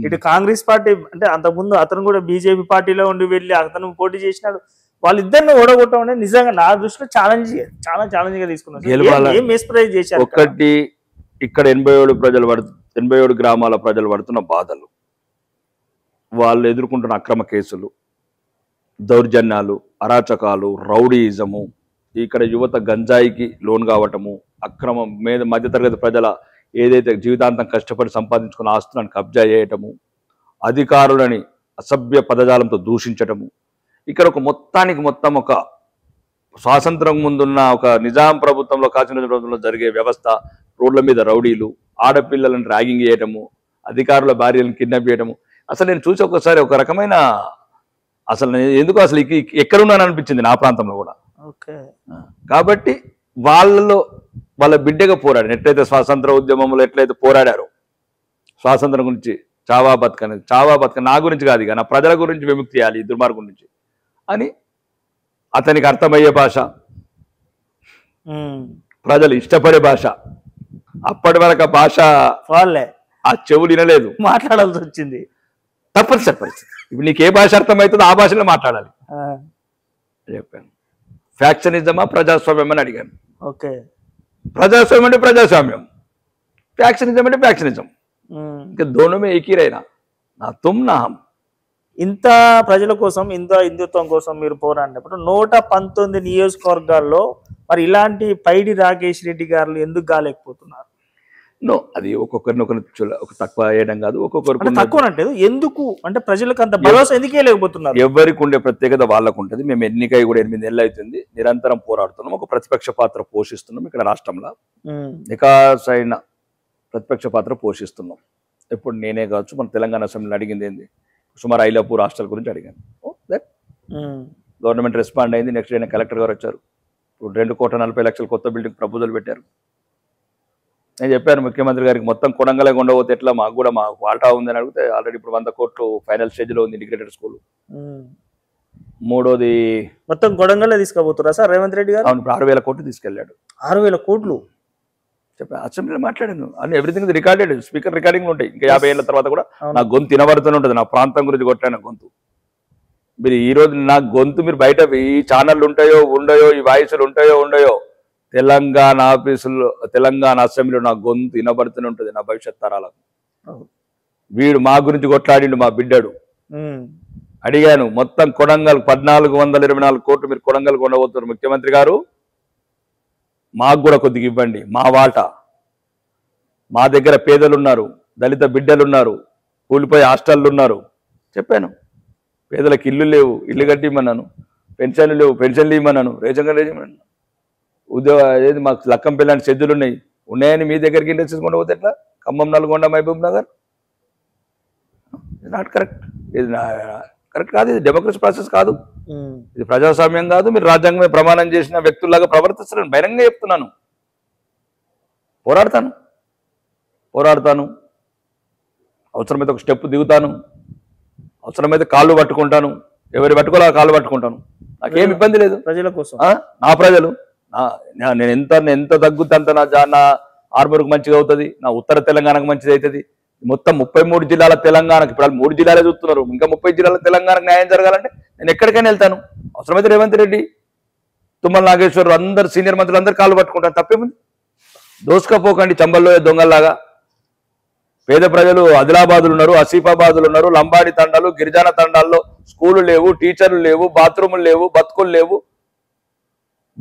ఇటు కాంగ్రెస్ పార్టీ, అంటే అంతకుముందు అతను కూడా బీజేపీ పార్టీలో ఉండి వెళ్ళి అతను పోటీ చేసినాడు. వాళ్ళిద్దరిని ఓడగొట్టడం అనేది నిజంగా నా దృష్టిలో చాలా ఛాలెంజ్ గా తీసుకున్నారు. ఏం మెస్ప్రైజ్ చేశారు? ఒకటి, ఇక్కడ 87 గ్రామాల ప్రజలు పడుతున్న బాధలు, వాళ్ళు ఎదుర్కొంటున్న అక్రమ కేసులు, దౌర్జన్యాలు, అరాచకాలు, రౌడీయిజము, ఇక్కడ యువత గంజాయికి లోన్ కావటము, అక్రమం మీద మధ్యతరగతి ప్రజల ఏదైతే జీవితాంతం కష్టపడి సంపాదించుకున్న ఆస్తులను కబ్జా చేయటము, అధికారులని అసభ్య పదజాలంతో దూషించటము, ఇక్కడ ఒక మొత్తానికి మొత్తం ఒక స్వాతంత్రం ముందున్న ఒక నిజాం ప్రభుత్వంలో, కాశ్మీర్ ప్రభుత్వంలో జరిగే వ్యవస్థ, రోడ్ల మీద రౌడీలు, ఆడపిల్లలను ర్యాగింగ్ చేయటము, అధికారుల భార్యలను కిడ్నాప్ చేయటము. అసలు నేను చూసి ఒకసారి ఒక రకమైన అసలు ఎందుకు అసలు ఎక్కడున్నాను అనిపించింది నా ప్రాంతంలో కూడా. కాబట్టి వాళ్ళలో వాళ్ళ బిడ్డగా పోరాడారు. ఎట్లయితే స్వాతంత్ర ఉద్యమంలో ఎట్లయితే పోరాడారో స్వాతంత్రం గురించి, చావా బతక నా గురించి కాదు, ఇక నా ప్రజల గురించి విముక్తి చేయాలి ఈ దుర్మార్గం నుంచి అని అతనికి అర్థమయ్యే భాష, ప్రజలు ఇష్టపడే భాష. అప్పటి వరకు ఆ భాష వాళ్ళే ఆ చెవులు వినలేదు, మాట్లాడాల్సి వచ్చింది. తప్పనిసరి పరిస్థితి. ఇప్పుడు నీకు ఏ భాష అర్థమవుతుందో ఆ భాషలో మాట్లాడాలి చెప్పాను. ఫ్యాక్షనిజమా ప్రజాస్వామ్యం అని అడిగాను. ఓకే, ప్రజాస్వామ్యం అంటే ప్రజాస్వామ్యం, ఫ్యాక్షనిజం అంటే ఫ్యాక్షనిజం. ఇంకా దోనమే ఏకీరైనా నా తుమ్ నా హం. ఇంత ప్రజల కోసం, ఇంత హిందుత్వం కోసం మీరు పోరాడినప్పుడు 119 నియోజకవర్గాల్లో మరి ఇలాంటి పైడి రాకేష్ రెడ్డి గారు ఎందుకు కాలేకపోతున్నారు? నో, అది ఒక్కొక్కరిని ఒక తక్కువ వేయడం కాదు, ఒక్కొక్కరికి తక్కువ అంటే ఎందుకు, అంటే ప్రజలకు అంత భరోసా ఎందుకే లేకపోతున్నారు? ఎవరికి ఉండే ప్రత్యేకత వాళ్ళకు ఉంటుంది. మేము ఎన్నికై కూడా 8 నెలలు అవుతుంది, నిరంతరం పోరాడుతున్నాం, ఒక ప్రతిపక్ష పాత్ర పోషిస్తున్నాం. ఇక్కడ రాష్ట్రంలో నికాసైన ప్రతిపక్ష పాత్ర పోషిస్తున్నాం. ఇప్పుడు నేనే కావచ్చు, మన తెలంగాణ అసెంబ్లీని అడిగింది ఏంది, సుమారు ఐలాపూర్ హాస్టల్ గురించి అడిగాను. గవర్నమెంట్ రెస్పాండ్ అయింది. నెక్స్ట్ డే కలెక్టర్ గారు వచ్చారు. ఇప్పుడు 2,40,00,000 కొత్త బిల్డింగ్ ప్రపోజల్ పెట్టారు. నేను చెప్పాను ముఖ్యమంత్రి గారికి, మొత్తం కొడంగలే ఉండబోతే ఎట్లా, మాకు కూడా మా వాటా ఉందని అడిగితే ఆల్రెడీ ఇప్పుడు 100 కోట్లు ఫైనల్ స్టేజ్లో ఉంది ఇంటిగ్రేటెడ్ స్కూల్. మూడోది మొత్తం కొడంగలే తీసుకోబోతురా సార్ రేవంత్ రెడ్డి గారు? అవును, ఇప్పుడు 6,000 కోట్లు తీసుకెళ్ళాడు. 6,000 కోట్లు చెప్పాను, అసెంబ్లీలో మాట్లాడాను. అన్ని ఎవ్రీథింగ్ రికార్డెడ్, స్పీకర్ రికార్డింగ్లు ఉంటాయి. ఇంకా 50 ఏళ్ళ తర్వాత కూడా నా గొంతు వినబడుతూనే ఉంటుంది. నా ప్రాంతం గురించి కొట్టాను గొంతు. మీరు ఈరోజు నా గొంతు మీరు బయట ఈ ఛానళ్ళు ఉంటాయో ఉండయో, ఈ వాయిస్లు ఉంటాయో ఉండయో, తెలంగాణ ఆఫీసుల్లో, తెలంగాణ అసెంబ్లీలో నా గొంతు వినబడుతూనే ఉంటుంది నా భవిష్యత్ తరాలకు. వీడు మా గురించి కొట్లాడిండు, మా బిడ్డడు. అడిగాను, మొత్తం కొడంగల్ 1,424 కోట్లు మీరు కొడంగల్ ఉండబోతున్నారు ముఖ్యమంత్రి గారు, మాకు కూడా కొద్దిగా ఇవ్వండి, మా వాటా. మా దగ్గర పేదలున్నారు, దళిత బిడ్డలున్నారు, కూలిపోయి హాస్టళ్ళు ఉన్నారు. చెప్పాను, పేదలకు ఇల్లు లేవు, ఇల్లు కట్టిమ్మన్నాను. పెన్షన్లు లేవు, పెన్షన్లు ఇవ్వమన్నాను. Ration card ఇవ్వమన్నాను. ఉద్యోగ ఏది మాకు లక్కంపల్లి లాంటి సెద్దులు ఉన్నాయని మీ దగ్గరికి ఇండస్ట్రీస్ కొండపోతే ఎట్లా? Khammam, Nalgonda, Mahbubnagar. Not correct. ఇది కరెక్ట్ కాదు. ఇది డెమోక్రసీ ప్రాసెస్ కాదు, ఇది ప్రజాస్వామ్యం కాదు. మీరు రాజ్యాంగమే ప్రమాణం చేసిన వ్యక్తుల్లాగా ప్రవర్తిస్తున్నాను. బహిరంగంగా చెప్తున్నాను. పోరాడతాను, అవసరమైతే ఒక స్టెప్ దిగుతాను, అవసరమైతే కాళ్ళు పట్టుకుంటాను. ఎవరి పట్టుకోలే కాళ్ళు పట్టుకుంటాను. నాకేం ఇబ్బంది లేదు. ప్రజల కోసం, నా ప్రజలు, నేను ఎంత తగ్గుతా అంత నా ఆర్మూరుకు మంచిగా అవుతుంది, నా ఉత్తర తెలంగాణకు మంచిది అవుతుంది. మొత్తం 33 జిల్లాల తెలంగాణకు, ఇప్పుడు 3 జిల్లాలే చూస్తున్నారు, ఇంకా 30 జిల్లాల తెలంగాణకు న్యాయం జరగాలంటే నేను ఎక్కడికైనా వెళ్తాను. అవసరమైతే రేవంత్ రెడ్డి తుమ్మల నాగేశ్వరరావు అందరు సీనియర్ మంత్రులు అందరు కాళ్ళు పట్టుకుంటారు, తప్పేముంది? దోసుకపోకండి చంబల్లో దొంగల్లాగా. పేద ప్రజలు ఆదిలాబాదులు ఉన్నారు, ఆసిఫాబాదులు ఉన్నారు, లంబాడి తండాలు, గిరిజన తండాల్లో స్కూళ్ళు లేవు, టీచర్లు లేవు, బాత్రూములు లేవు, బతుకులు లేవు.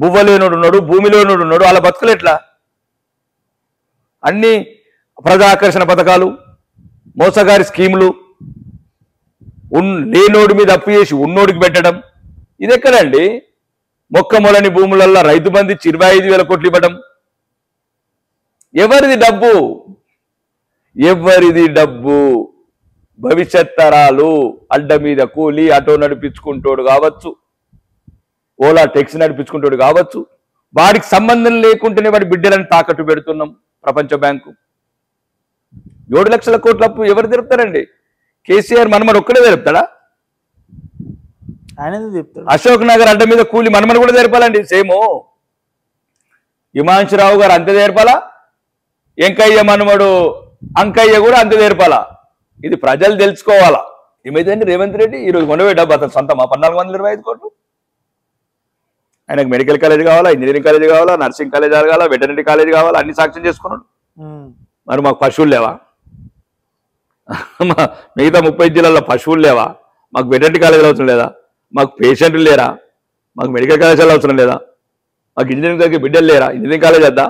బువ్వలేనుడు ఉన్నాడు, భూమిలోనుడు ఉన్నాడు, వాళ్ళ బతుకులు ఎట్లా? అన్ని ప్రజా ఆకర్షణ పథకాలు, మోసగారి స్కీములు, లేనోడి మీద అప్పు చేసి ఉన్నోడికి పెట్టడం. ఇది ఎక్కడండి? మొక్కమొలని భూములల్లో రైతు బంధు 25,000 కోట్లు ఇవ్వడం. ఎవరిది డబ్బు? ఎవరిది డబ్బు? భవిష్యత్ తరాలు అడ్డ మీద కూలి ఆటో నడిపించుకుంటోడు కావచ్చు, ఓలా టెక్సీ నడిపించుకుంటోడు కావచ్చు, వాడికి సంబంధం లేకుంటేనే వాడి బిడ్డలను తాకట్టు పెడుతున్నాం. ప్రపంచ బ్యాంకు 7 లక్షల కోట్ల అప్పు ఎవరు తెరుపుతారండి? కేసీఆర్ మనమడు ఒక్కడే తెరుపుతాడా? ఆయన చెప్తాడు. అశోక్ నగర్ అడ్డ మీద కూలి మనమడు కూడా తెరపాలండి. సేము హిమాంశురావు గారు అంతే తెరపాలా, వెంకయ్య మనమడు అంకయ్య కూడా అంతే తెరపాలా. ఇది ప్రజలు తెలుసుకోవాలా. ఏమైందండి రేవంత్ రెడ్డి ఈరోజు కొనవే డబ్బు అతను సొంతమా 1425 కోట్లు? ఆయనకు మెడికల్ కాలేజ్ కావాలా, ఇంజనీరింగ్ కాలేజ్ కావాలా, నర్సింగ్ కాలేజ్ కావాలా, వెటర్నరీ కాలేజ్ కావాలా, అన్ని సాక్ష్యం చేసుకున్నాడు. మరి మాకు పశువులు లేవా? మిగతా 30 జిల్లాల్లో పశువులు లేవా? మాకు వెటర్నరీ కాలేజీలు అవసరం లేదా? మాకు పేషెంట్లు లేరా? మాకు మెడికల్ కాలేజీలు అవసరం లేదా? మాకు ఇంజనీరింగ్ దగ్గర బిడ్డలు లేరా? ఇంజనీరింగ్ కాలేజ్ వద్దా?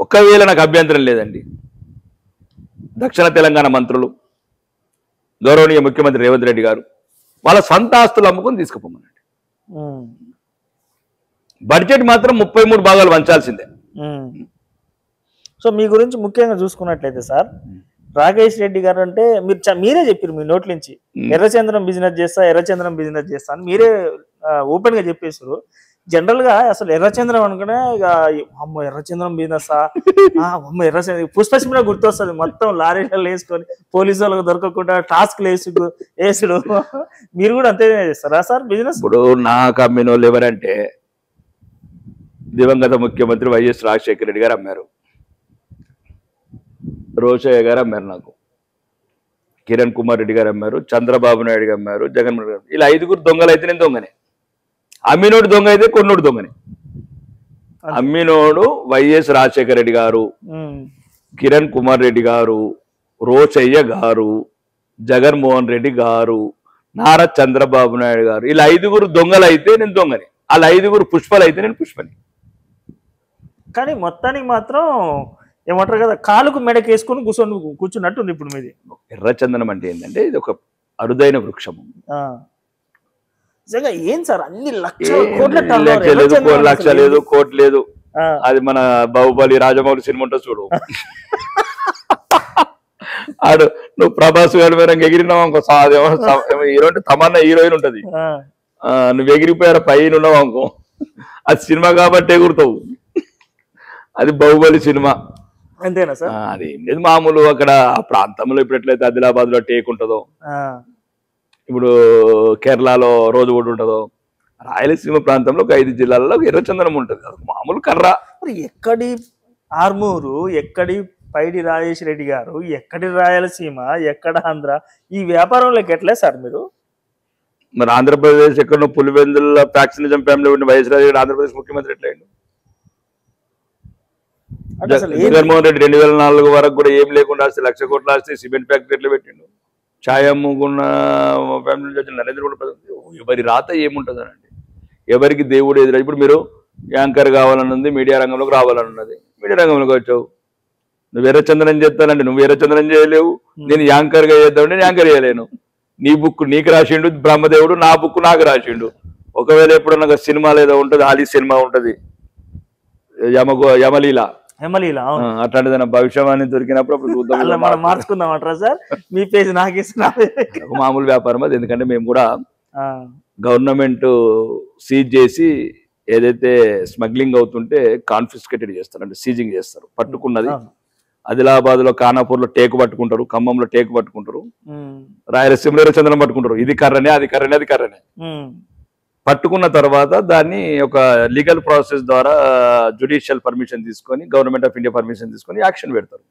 ఒక్కవేళ నాకు అభ్యంతరం లేదండి, దక్షిణ తెలంగాణ మంత్రులు గౌరవనీయ ముఖ్యమంత్రి రేవంత్ రెడ్డి గారు వాళ్ళ సొంత ఆస్తులు అమ్ముకొని తీసుకుపోమనండి. బడ్జెట్ మాత్రం 33 భాగాలు వంచాల్సిందే. సో మీ గురించి ముఖ్యంగా చూసుకున్నట్లయితే సార్, రాకేష్ రెడ్డి గారు అంటే మీరే చెప్పారు మీ నోట్ల నుంచి, ఎర్రచంద్రం బిజినెస్ చేస్తా, ఎర్రచంద్రం బిజినెస్ చేస్తా అని మీరే ఓపెన్ గా చెప్పేసారు. జనరల్ గా అసలు ఎర్రచంద్రం అనుకునే ఇక అమ్మ ఎర్రచంద్రం బిజినెస్ అమ్మ ఎర్రచంద్రం పుష్పసిమిలో గుర్తొస్తుంది. మొత్తం లారీలు వేసుకొని పోలీసు వాళ్ళకి దొరకకుండా టాస్క్లు వేసుడు. మీరు కూడా అంతే చేస్తారా సార్ బిజినెస్? ఇప్పుడు నాకు అమ్మిన వాళ్ళు ఎవరంటే దివంగత ముఖ్యమంత్రి వైఎస్ రాజశేఖర రెడ్డి గారు అమ్మారు, రోషయ్య గారు అమ్మారు, నాకు కిరణ్ కుమార్ రెడ్డి గారు అమ్మారు, చంద్రబాబు నాయుడు గారు అమ్మారు, జగన్మోహన్ రెడ్డి. ఇలా 5గురు దొంగలు అయితే నేను దొంగనే. అమ్మినోడు దొంగ అయితే కొన్నోడు దొంగనే. అమ్మినోడు వైఎస్ రాజశేఖర రెడ్డి గారు, కిరణ్ కుమార్ రెడ్డి గారు, రోషయ్య గారు, జగన్మోహన్ రెడ్డి గారు, నారా చంద్రబాబు నాయుడు గారు. ఇలా 5గురు దొంగలు అయితే నేను దొంగని, అలా 5గురు పుష్పలు అయితే నేను పుష్పని. కానీ మొత్తానికి మాత్రం ఏమంటారు కదా, కాలుకు మెడకి వేసుకొని కూర్చున్నట్టు ఉంది ఇప్పుడు మీది. ఎర్రచందనం అంటే ఏంటంటే ఇది ఒక అరుదైన వృక్షము. నిజంగా ఏం సార్ అన్ని లక్షలు లక్ష లేదు, కోటి లేదు. అది మన బాహుబలి రాజమౌళి సినిమా ఉంటుంది చూడు, ఆడు నువ్వు ప్రభాస్ గారి మీద ఎగిరినావు అనుకో, హీరో అంటే తమన్నా హీరోయిన్ ఉంటది, నువ్వు ఎగిరిపోయారు పైన ఉన్నావు అనుకో, అది సినిమా కాబట్టి ఎగురుతావు. అది బాహుబలి సినిమా. అంతేనా సార్? అది ఏం లేదు, మామూలు అక్కడ ఆ ప్రాంతంలో ఇప్పుడు ఎట్లయితే ఆదిలాబాద్ లో టేక్ ఉంటుందో, ఇప్పుడు కేరళలో రోజు కూడా ఉంటుందో, రాయలసీమ ప్రాంతంలో ఒక 5 జిల్లాలలో ఎర్రచందనం ఉంటుంది. అది మామూలు కర్ర. ఎక్కడి ఆర్మూరు, ఎక్కడి పైడి రాజేష్ రెడ్డి గారు, ఎక్కడి రాయలసీమ, ఎక్కడ ఆంధ్ర, ఈ వ్యాపారంలోకి ఎట్లే సార్ మీరు? మరి ఆంధ్రప్రదేశ్ ఎక్కడో పులివెందుల ఫ్యాక్షనిజం ఫ్యామిలీ ఉండి వైఎస్ రాజు గారు ఆంధ్రప్రదేశ్ ముఖ్యమంత్రి ఎట్లయిండు? జగన్మోహన్ రెడ్డి 2004 వరకు కూడా ఏం లేకుండా ఆస్తి 1,00,000 కోట్ల ఆస్తి సిమెంట్ ఫ్యాక్టరీ ఎట్లా పెట్టిండు? ఛాయ్ అమ్ముకున్న ఫ్యామిలీ నరేంద్ర మోడీ ప్రధాని. ఎవరి రాత ఏముంటుందనండి, ఎవరికి దేవుడు ఎదురు. ఇప్పుడు మీరు యాంకర్ కావాలన్నది, మీడియా రంగంలోకి రావాలన్నది, మీడియా రంగంలోకి వచ్చావు. నువ్వు ఎర్రచందనం చేస్తానండి, నువ్వు ఎర్రచందనం చేయలేవు. నేను యాంకర్గా చేద్దామంటే నేను యాంకర్ చేయలేను. నీ బుక్ నీకు రాసిండు బ్రహ్మదేవుడు, నా బుక్ నాకు రాసిండు. ఒకవేళ ఎప్పుడన్నా సినిమాలు ఏదో ఉంటుంది, ఆలి సినిమా ఉంటుంది, యమలీల అట్లాంటిదైనా భవిష్యవాణి దొరికినప్పుడు అప్పుడు చూద్దాం, మార్చుకుందాం అంటారా సార్? మీ పేజ్ నాకేసిన మామూలు వ్యాపారం అది. ఎందుకంటే మేము కూడా గవర్నమెంట్ సీజ్ చేసి ఏదైతే స్మగ్లింగ్ అవుతుంటే కాన్ఫిస్కేటెడ్ చేస్తారు, అంటే సీజింగ్ చేస్తారు. పట్టుకున్నది ఆదిలాబాద్ లో ఖానాపూర్ లో టేకు పట్టుకుంటారు, ఖమ్మంలో టేకు పట్టుకుంటారు, రాయలసీమలో ఎర్రచందనం పట్టుకుంటారు. ఇది కర్రనే, అది కర్రనే, అది కర్రనే. పట్టుకున్న తర్వాత దాన్ని ఒక లీగల్ ప్రాసెస్ ద్వారా జ్యుడిషియల్ పర్మిషన్ తీసుకొని, గవర్నమెంట్ ఆఫ్ ఇండియా పర్మిషన్ తీసుకొని యాక్షన్ పెడతారు.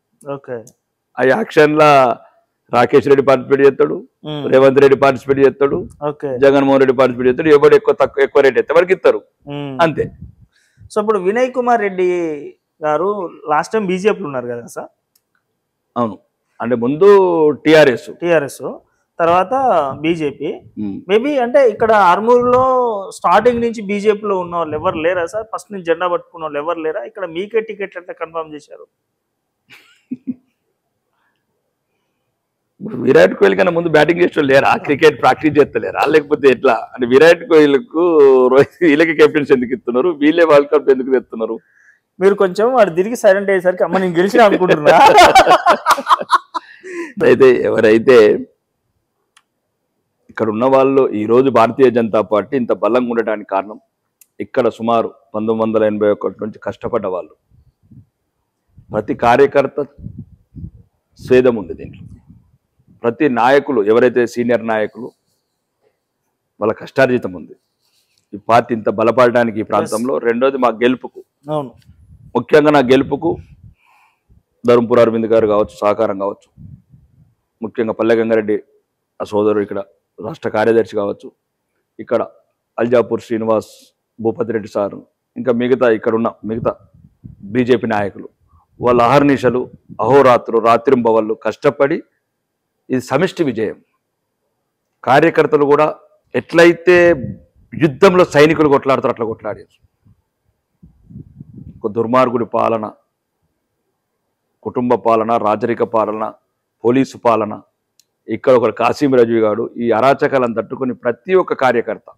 ఆ యాక్షన్ లా రాకేష్ రెడ్డి పార్టిసిపేట్ చేస్తాడు, ఉమ్, రేవంత్ రెడ్డి పార్టిసిపేట్ చేస్తాడు, ఓకే. జగన్మోహన్ రెడ్డి పార్టిసిపేట్ చేస్తాడు. ఎవరు ఎక్కువ రేట్ అయితే ఎవరికి ఇస్తారు ఉమ్. అంతే. సో ఇప్పుడు వినయ్ కుమార్ రెడ్డి గారు లాస్ట్ టైం బీజేపీలో ఉన్నారు కదా సార్, అవును, అంటే ముందు టిఆర్ఎస్. టిఆర్ఎస్ తర్వాత బీజేపీ. మేబీ అంటే ఇక్కడ ఆర్మూర్లో స్టార్టింగ్ నుంచి బీజేపీలో ఉన్న వాళ్ళు ఎవరు లేరా సార్? ఫస్ట్ నుంచి జెండా పట్టుకున్న వాళ్ళు ఎవరు లేరా? ఇక్కడ మీకే టికెట్ ఎట్లా కన్ఫర్మ్ చేశారు? ఇప్పుడు విరాట్ కోహ్లీ కన్నా ముందు బ్యాటింగ్ చేసిన లేరా? క్రికెట్ ప్రాక్టీస్ చేస్తలేరా లేకపోతే ఎట్లా అంటే విరాట్ కోహ్లీకు రోహిత్ వీళ్ళకి కెప్టెన్స్ ఎందుకు ఇస్తున్నారు, వీళ్ళే వరల్డ్ కప్ ఎందుకు తెస్తున్నారు? మీరు కొంచెం వాడు తిరిగి సైలెంట్ అయ్యేసరికి అమ్మ నేను గెలిచిన అనుకుంటున్నా. అయితే ఎవరైతే ఇక్కడ ఉన్న వాళ్ళు ఈరోజు భారతీయ జనతా పార్టీ ఇంత బలంగా ఉండడానికి కారణం, ఇక్కడ సుమారు 1981 నుంచి కష్టపడ్డ వాళ్ళు, ప్రతి కార్యకర్త స్వేదం ఉంది దీంట్లో. ప్రతి నాయకులు ఎవరైతే సీనియర్ నాయకులు వాళ్ళ కష్టార్జితం ఉంది ఈ పార్టీ ఇంత బలపడడానికి ఈ ప్రాంతంలో. రెండోది మా గెలుపుకు, అవును, ముఖ్యంగా నా గెలుపుకు ధర్మపుర అరవింద్ గారు కావచ్చు, సహకారం కావచ్చు, ముఖ్యంగా పల్లె గంగారెడ్డి ఆ సోదరుడు ఇక్కడ రాష్ట్ర కార్యదర్శి కావచ్చు, ఇక్కడ అల్జాపూర్ శ్రీనివాస్, భూపతి రెడ్డి సారు, ఇంకా మిగతా ఇక్కడ ఉన్న మిగతా బీజేపీ నాయకులు, వాళ్ళ అహర్నిశలు అహోరాత్రులు రాత్రింబవళ్ళు కష్టపడి ఇది సమిష్టి విజయం. కార్యకర్తలు కూడా ఎట్లయితే యుద్ధంలో సైనికులు కొట్లాడతారు అట్లా కొట్లాడారు. ఒక దుర్మార్గుడి పాలన, కుటుంబ పాలన, రాజరిక పాలన, పోలీసు పాలన, ఇక్కడ ఒక కాసిం రజీ గారు, ఈ అరాచకాలను తట్టుకొని ప్రతి ఒక్క కార్యకర్త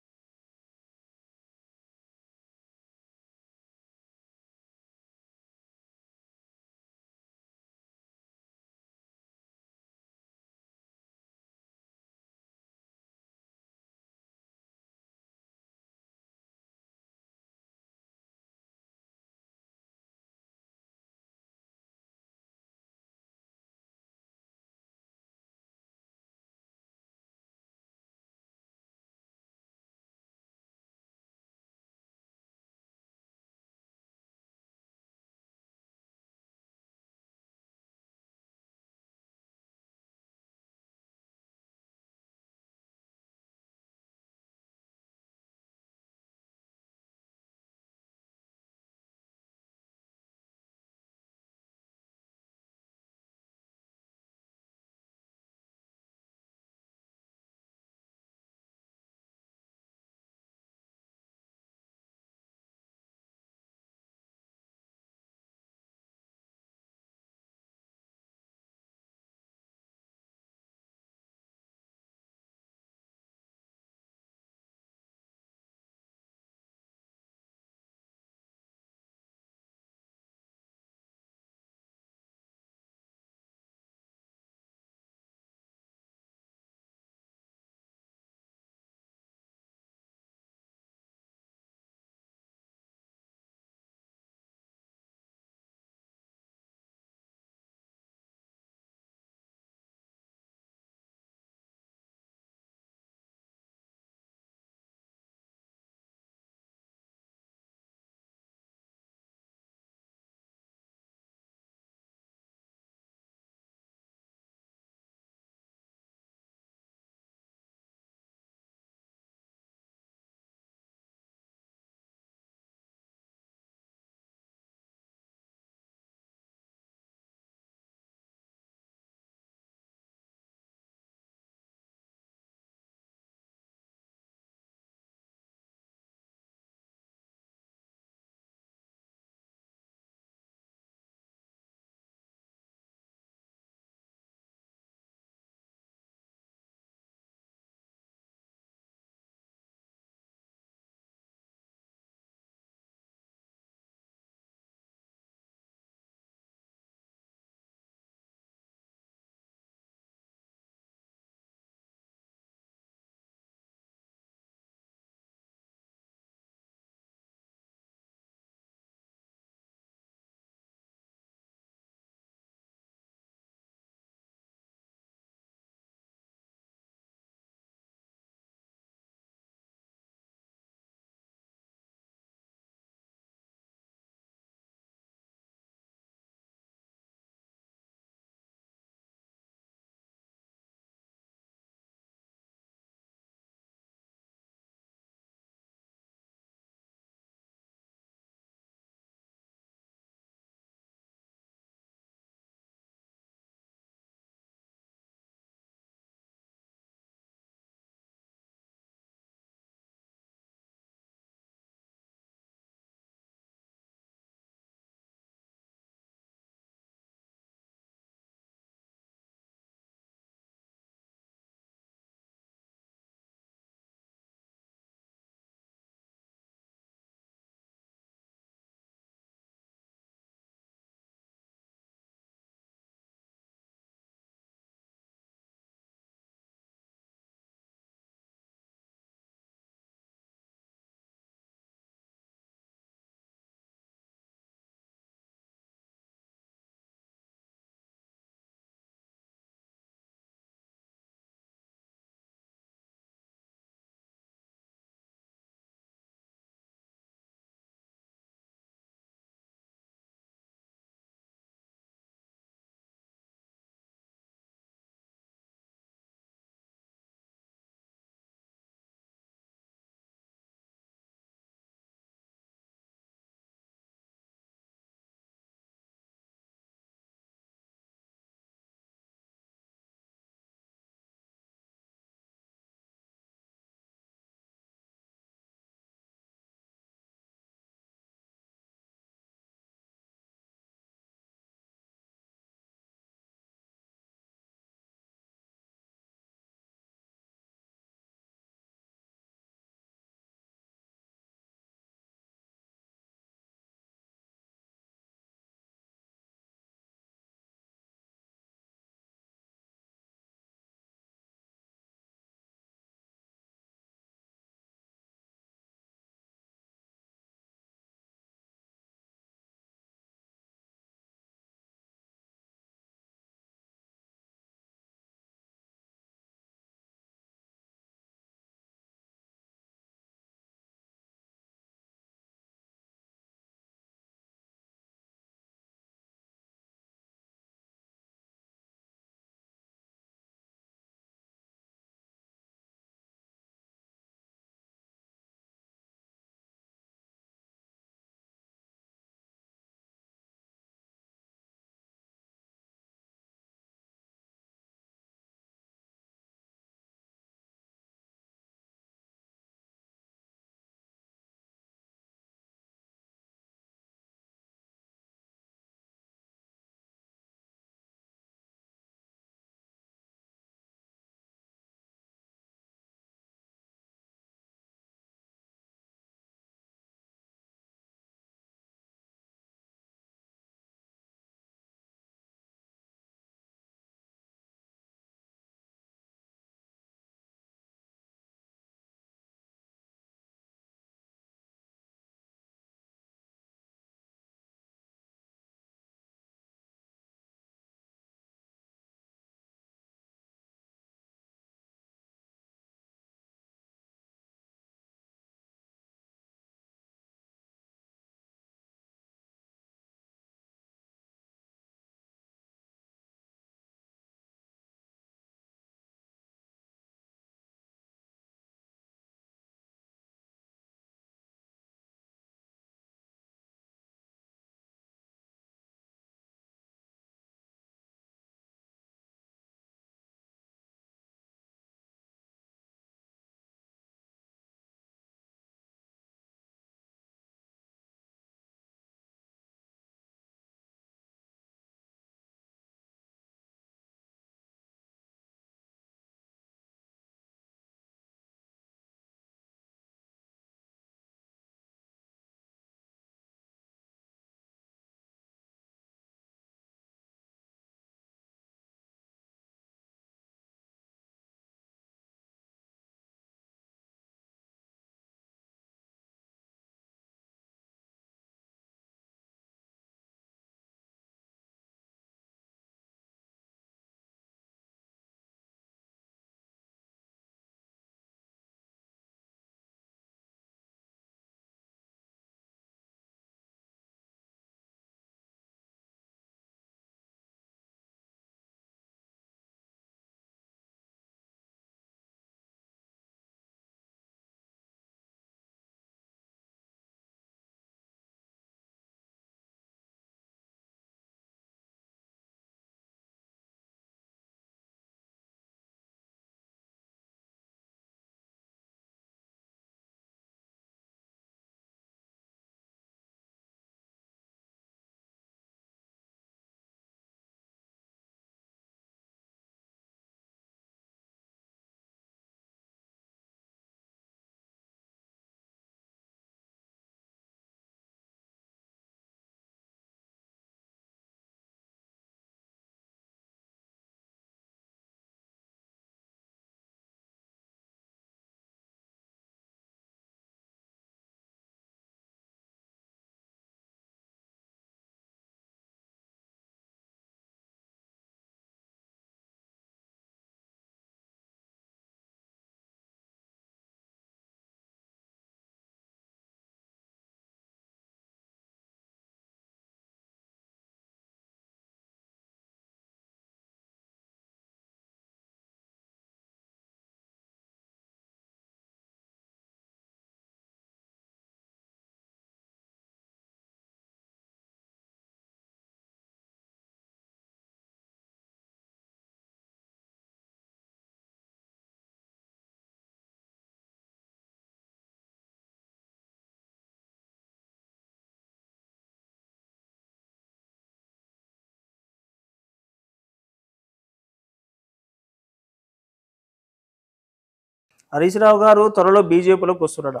హరీష్ రావు గారు త్వరలో బీజేపీలోకి వస్తున్నాడు.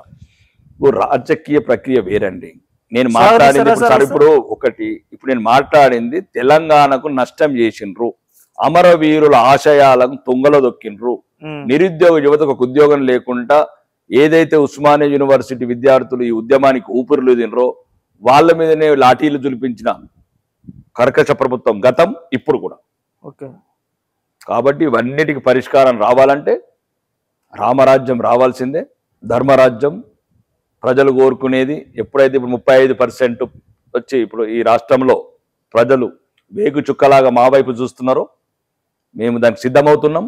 రాజకీయ ప్రక్రియ వేరండి. నేను సార్, మాట్లాడింది సార్, సార్, ఇప్పుడు నేను మాట్లాడింది తెలంగాణకు నష్టం చేసిండ్రు, అమరవీరుల ఆశయాలను తుంగలో దొక్కిండ్రు, నిరుద్యోగ యువతకు ఒక ఉద్యోగం లేకుండా ఏదైతే ఉస్మానియా యూనివర్సిటీ విద్యార్థులు ఈ ఉద్యమానికి ఊపిరులు తినరో వాళ్ళ మీదనే లాఠీలు జులిపించిన కర్కశ ప్రభుత్వం గతం, ఇప్పుడు కూడా. ఓకే. కాబట్టి ఇవన్నిటికి పరిష్కారం రావాలంటే రామరాజ్యం రావాల్సిందే. ధర్మరాజ్యం ప్రజలు కోరుకునేది. ఎప్పుడైతే ఇప్పుడు 35% వచ్చి ఇప్పుడు ఈ రాష్ట్రంలో ప్రజలు వేగు చుక్కలాగా మా వైపు చూస్తున్నారో మేము దానికి సిద్ధమవుతున్నాం.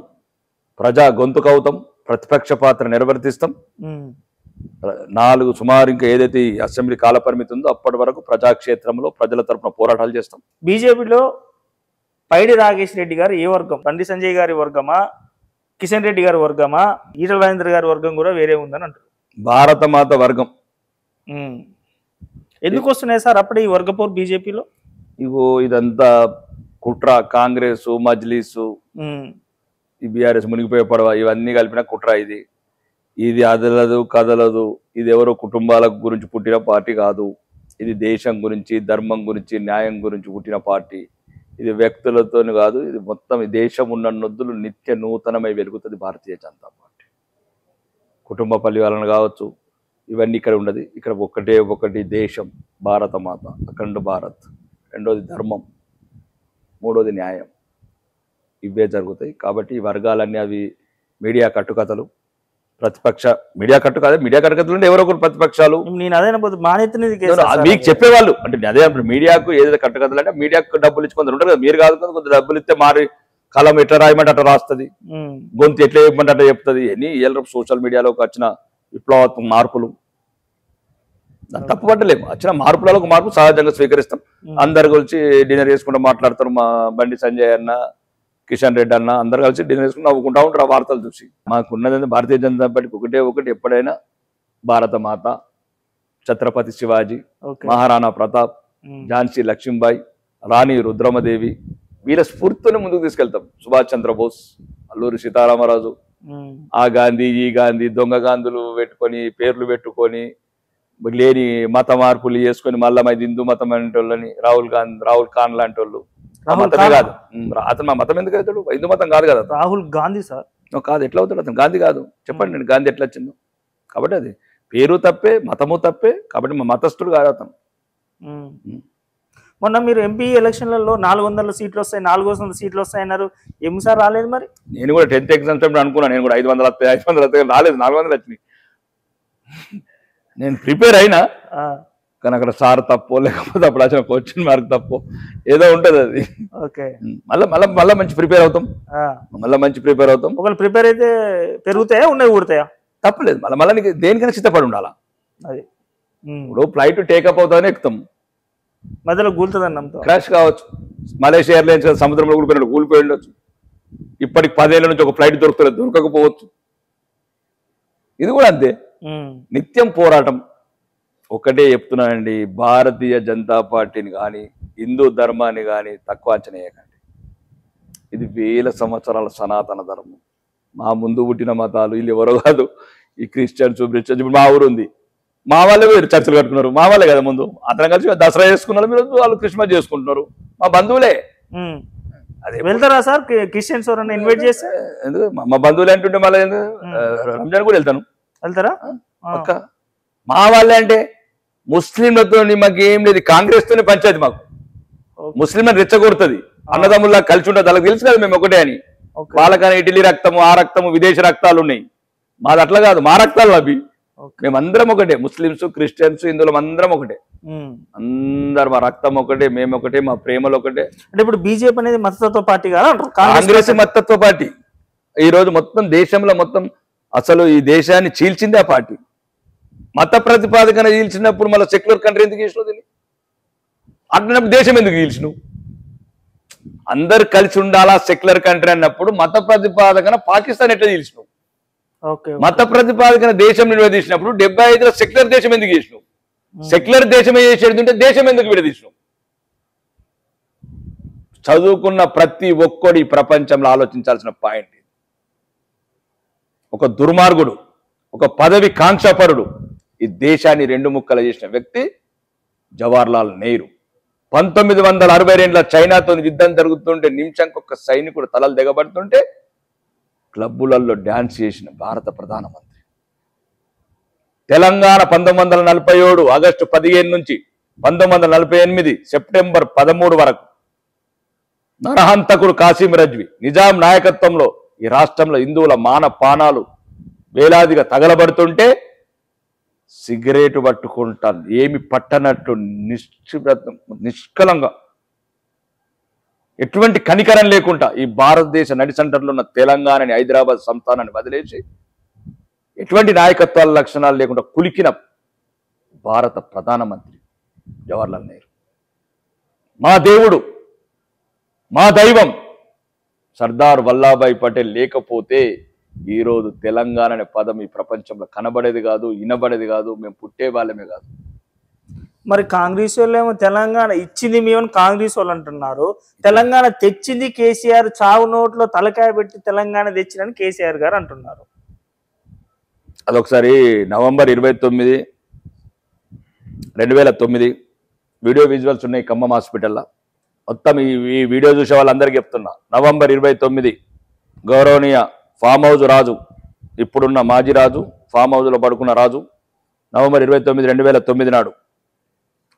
ప్రజా గొంతుకవుతాం, ప్రతిపక్ష పాత్ర నిర్వర్తిస్తాం. సుమారు ఇంకా ఏదైతే ఈ అసెంబ్లీ కాల పరిమితి ఉందో అప్పటి వరకు ప్రజాక్షేత్రంలో ప్రజల తరపున పోరాటాలు చేస్తాం. బీజేపీలో పైడి రాకేష్ రెడ్డి గారు ఏ వర్గం? బండి సంజయ్ గారి వర్గమా, కిషన్ రెడ్డి గారి వర్గమా, ఈటల రాజేంద్ర గారి వర్గం కూడా వేరే ఉందని అంటారు. భారత మాత వర్గం. ఎందుకు వస్తున్నాయి సార్ అప్పుడే ఈ వర్గపోరు బీజేపీలో? ఇదంతా కుట్ర. కాంగ్రెస్, మజ్లీసు, ఈ బీఆర్ఎస్ మునిగిపోయే పడవ ఇవన్నీ కలిపిన కుట్ర. ఇది అదలదు కదలదు. ఇది ఎవరో కుటుంబాల గురించి పుట్టిన పార్టీ కాదు. ఇది దేశం గురించి, ధర్మం గురించి, న్యాయం గురించి పుట్టిన పార్టీ. ఇది వ్యక్తులతో కాదు. ఇది మొత్తం ఈ దేశం ఉన్న నొద్దులు నిత్య నూతనమై వెలుగుతుంది భారతీయ జనతా పార్టీ. కుటుంబ పరిపాలన కావచ్చు, ఇవన్నీ ఇక్కడ ఉండదు. ఇక్కడ ఒకటి దేశం, భారత మాత, అఖండ భారత్. రెండోది ధర్మం, మూడోది న్యాయం. ఇవే జరుగుతాయి. కాబట్టి ఈ వర్గాలన్నీ అవి మీడియా కట్టుకథలు. మీడియా కట్టుకథలు అంటే ఎవరో ఒకరు ప్రతిపక్షాలు. నేను అదే మీకు చెప్పేవాళ్ళు అంటే అదే మీడియాకు ఏదైతే కట్టుకథలు అంటే మీడియాకు డబ్బులు ఇచ్చి కొందరు ఉంటారు కదా. మీరు కాదు కదా, కొంత డబ్బులు ఇస్తే మారి కలం ఎట్లా రాయమంటే అట్లా రాస్తుంది, గొంతు ఎట్లా చెప్పమంటే అట్లా చెప్తుంది. ఎన్ని ఏళ్ళ సోషల్ మీడియాలోకి వచ్చిన విప్లవాత్మక మార్పులు తప్పు పట్టలేము. వచ్చిన మార్పులలో ఒక మార్పు సహజంగా స్వీకరిస్తాం. అందరు కలిసి డిన్నర్ చేసుకుంటూ మాట్లాడతారు. మా బండి సంజయ్ అన్న, కిషన్ రెడ్డి అన్న అందరు కలిసి డిన్నర్ చేసుకుని నవ్వుకుంటా ఉంటారు ఆ వార్తలు చూసి. మాకున్నది భారతీయ జనతా పార్టీకి ఒకటి ఎప్పుడైనా భారత మాత, ఛత్రపతి శివాజీ, మహారాణా ప్రతాప్, ఝాన్సీ లక్ష్మీబాయి, రాణి రుద్రమదేవి వీళ్ళ స్ఫూర్తిని ముందుకు తీసుకెళ్తాం. సుభాష్ చంద్రబోస్, అల్లూరి సీతారామరాజు, ఆ గాంధీ, ఈ గాంధీ, దొంగ గాంధులు పెట్టుకొని పేర్లు పెట్టుకొని లేని మత మార్పులు చేసుకొని మళ్ళా ఇది హిందూ మతం అనేటోళ్ళని రాహుల్ ఖాన్ లాంటి వాళ్ళు. మతమే కాదు అతను. మా మతం ఎందుకు అవుతాడు? హిందూ మతం కాదు కదా. రాహుల్ గాంధీ సార్ కాదు. ఎట్లా అవుతాడు అతను? గాంధీ కాదు. చెప్పండి నేను గాంధీ ఎట్లా వచ్చిందో. కాబట్టి అది పేరు తప్పే, మతము తప్పే. కాబట్టి మా మతస్థుడు కాదు అతను. మొన్న మీరు ఎంపీ ఎలక్షన్లలో 400 సీట్లు వస్తాయి, 400 సీట్లు వస్తాయి అన్నారు. ఏమి సార్ రాలేదు మరి? నేను కూడా 10th ఎగ్జామ్స్ అనుకున్నాను. నేను కూడా 500 రాలేదు, 400 వచ్చినాయి. నేను ప్రిపేర్ అయినా కానీ అక్కడ సార్ తప్పో లేకపోతే అప్పుడు వచ్చిన క్వశ్చన్ మార్క్ తప్పో ఏదో ఉంటది. అది మళ్ళీ మంచి ప్రిపేర్ అవుతాం. ఒకవేళ ప్రిపేర్ అయితే పెరుగుతాయా ఉన్నాయి ఊడతాయా? తప్పలేదు. మళ్ళీ నీకు దేనికైనా సిద్ధపడి ఉండాలా. అది ఇప్పుడు ఫ్లైట్ టేకప్ అవుతానే ఎక్కుతాం, మధ్యలో కూలుతుందని నమ్ముతాం. క్రాష్ కావచ్చు. మలేషియా ఎయిర్లైన్స్ సముద్రంలో కూలిపోయి ఉండొచ్చు. ఇప్పటికి 10 ఏళ్ల నుంచి ఒక ఫ్లైట్ దొరకకపోవచ్చు. ఇది కూడా అంతే. నిత్యం పోరాటం. ఒకటే చెప్తున్నానండి, భారతీయ జనతా పార్టీని కానీ హిందూ ధర్మాన్ని కానీ తక్కువ అంచనా వేయకండి. ఇది 1000 సంవత్సరాల సనాతన ధర్మం. మా ముందు పుట్టిన మతాలు వీళ్ళు ఎవరో కాదు. ఈ క్రిస్టియన్స్, ఇప్పుడు మా ఊరు ఉంది, మా వాళ్ళే మీరు చర్చలు కట్టుకున్నారు, మా వాళ్ళే కదా. ముందు అతను కలిసి దసరా చేసుకున్నారు, మీరు వాళ్ళు క్రిస్మస్ చేసుకుంటున్నారు, మా బంధువులే. అదే వెళ్తారా సార్ క్రిస్టియన్స్ ఎవరన్నా ఇన్వైట్ చేస్తే? మా బంధువులే అంటుంటే మళ్ళీ రంజాన్ కూడా వెళ్తారా? పక్క మా వాళ్ళే అంటే ముస్లింలతో మాకు ఏం లేదు. కాంగ్రెస్ తోనే పంచాయతీ మాకు. ముస్లింలను రెచ్చగొడుతుంది. అన్నదమ్ముల్లా కలిసి ఉంటుంది. వాళ్ళకి తెలుసు కదా మేము ఒకటే అని. వాళ్ళకన్నా ఇటలీ రక్తము, ఆ రక్తము, విదేశీ రక్తాలు ఉన్నాయి. మాది అట్లా కాదు, మా రక్తాలు అవి. మేమందరం ఒకటే. ముస్లింస్, క్రిస్టియన్స్, హిందువులం అందరం ఒకటే. అందరు మా రక్తం ఒకటే, మేము ఒకటే, మా ప్రేమలు ఒకటే. అంటే ఇప్పుడు బీజేపీ అనేది మతతత్వ పార్టీ కాదా? కాంగ్రెస్ మతతత్వ పార్టీ. ఈ రోజు మొత్తం దేశంలో మొత్తం అసలు ఈ దేశాన్ని చీల్చిందే ఆ పార్టీ. మత ప్రతిపాదకన చీల్చినప్పుడు మళ్ళీ సెక్యులర్ కంట్రీ ఎందుకు చీల్చినావు? దీన్ని అట్టినప్పుడు దేశం ఎందుకు చీల్చినావు? అందరు కలిసి ఉండాలా సెక్యులర్ కంట్రీ అన్నప్పుడు మత ప్రతిపాదకన పాకిస్తాన్ ఎట్లా చీల్చినావు? మత ప్రతిపాదకన దేశం విడదీసినప్పుడు 75లో సెక్యులర్ దేశం ఎందుకు చేసినావు? సెక్యులర్ దేశమే చేసేది దేశం ఎందుకు విడదీసినావు? చదువుకున్న ప్రతి ఒక్కడి ప్రపంచంలో ఆలోచించాల్సిన పాయింట్. ఒక దుర్మార్గుడు, ఒక పదవి కాంక్షపరుడు, ఈ దేశాన్ని రెండు ముక్కలు చేసిన వ్యక్తి జవహర్లాల్ నెహ్రూ. 1962 చైనాతో యుద్ధం జరుగుతుంటే నిమిషంకి ఒక సైనికుడు తలలు దిగబడుతుంటే క్లబ్బులలో డ్యాన్స్ చేసిన భారత ప్రధానమంత్రి. తెలంగాణ 1947 ఆగస్టు 15 నుంచి 1948 సెప్టెంబర్ 13 వరకు నరహంతకుడు కాసిం రజ్వీ నిజాం నాయకత్వంలో ఈ రాష్ట్రంలో హిందువుల మాన పానాలు వేలాదిగా తగలబడుతుంటే సిగరెట్ పట్టుకుంటాను ఏమి పట్టనట్టు నిష్కలంగా ఎటువంటి కనికరం లేకుండా ఈ భారతదేశ నడి సెంటర్లో ఉన్న తెలంగాణని హైదరాబాద్ సంస్థానాన్ని వదిలేసి ఎటువంటి నాయకత్వాల లక్షణాలు లేకుండా కులికిన భారత ప్రధానమంత్రి జవహర్లాల్ నెహ్రూ. మా దేవుడు, మా దైవం సర్దార్ వల్లభాయ్ పటేల్ లేకపోతే ఈరోజు తెలంగాణ అనే పదం ఈ ప్రపంచంలో కనబడేది కాదు, వినబడేది కాదు, మేము పుట్టే వాళ్ళమే కాదు. మరి కాంగ్రెస్ వాళ్ళు ఏమో తెలంగాణ ఇచ్చింది మేమని కాంగ్రెస్ వాళ్ళు అంటున్నారు, తెలంగాణ తెచ్చింది కేసీఆర్, చావు నోట్లో తలకాయ పెట్టి తెలంగాణ తెచ్చిందని కేసీఆర్ గారు అంటున్నారు. అదొకసారి నవంబర్ 29, 2009 వీడియో విజువల్స్ ఉన్నాయి ఖమ్మం హాస్పిటల్లో. మొత్తం ఈ వీడియో చూసే వాళ్ళందరికీ చెప్తున్నా, నవంబర్ 29 గౌరవనీయ ఫామ్ హౌస్ రాజు, ఇప్పుడున్న మాజీ రాజు, ఫామ్ హౌస్లో పడుకున్న రాజు, నవంబర్ 29, 2009 నాడు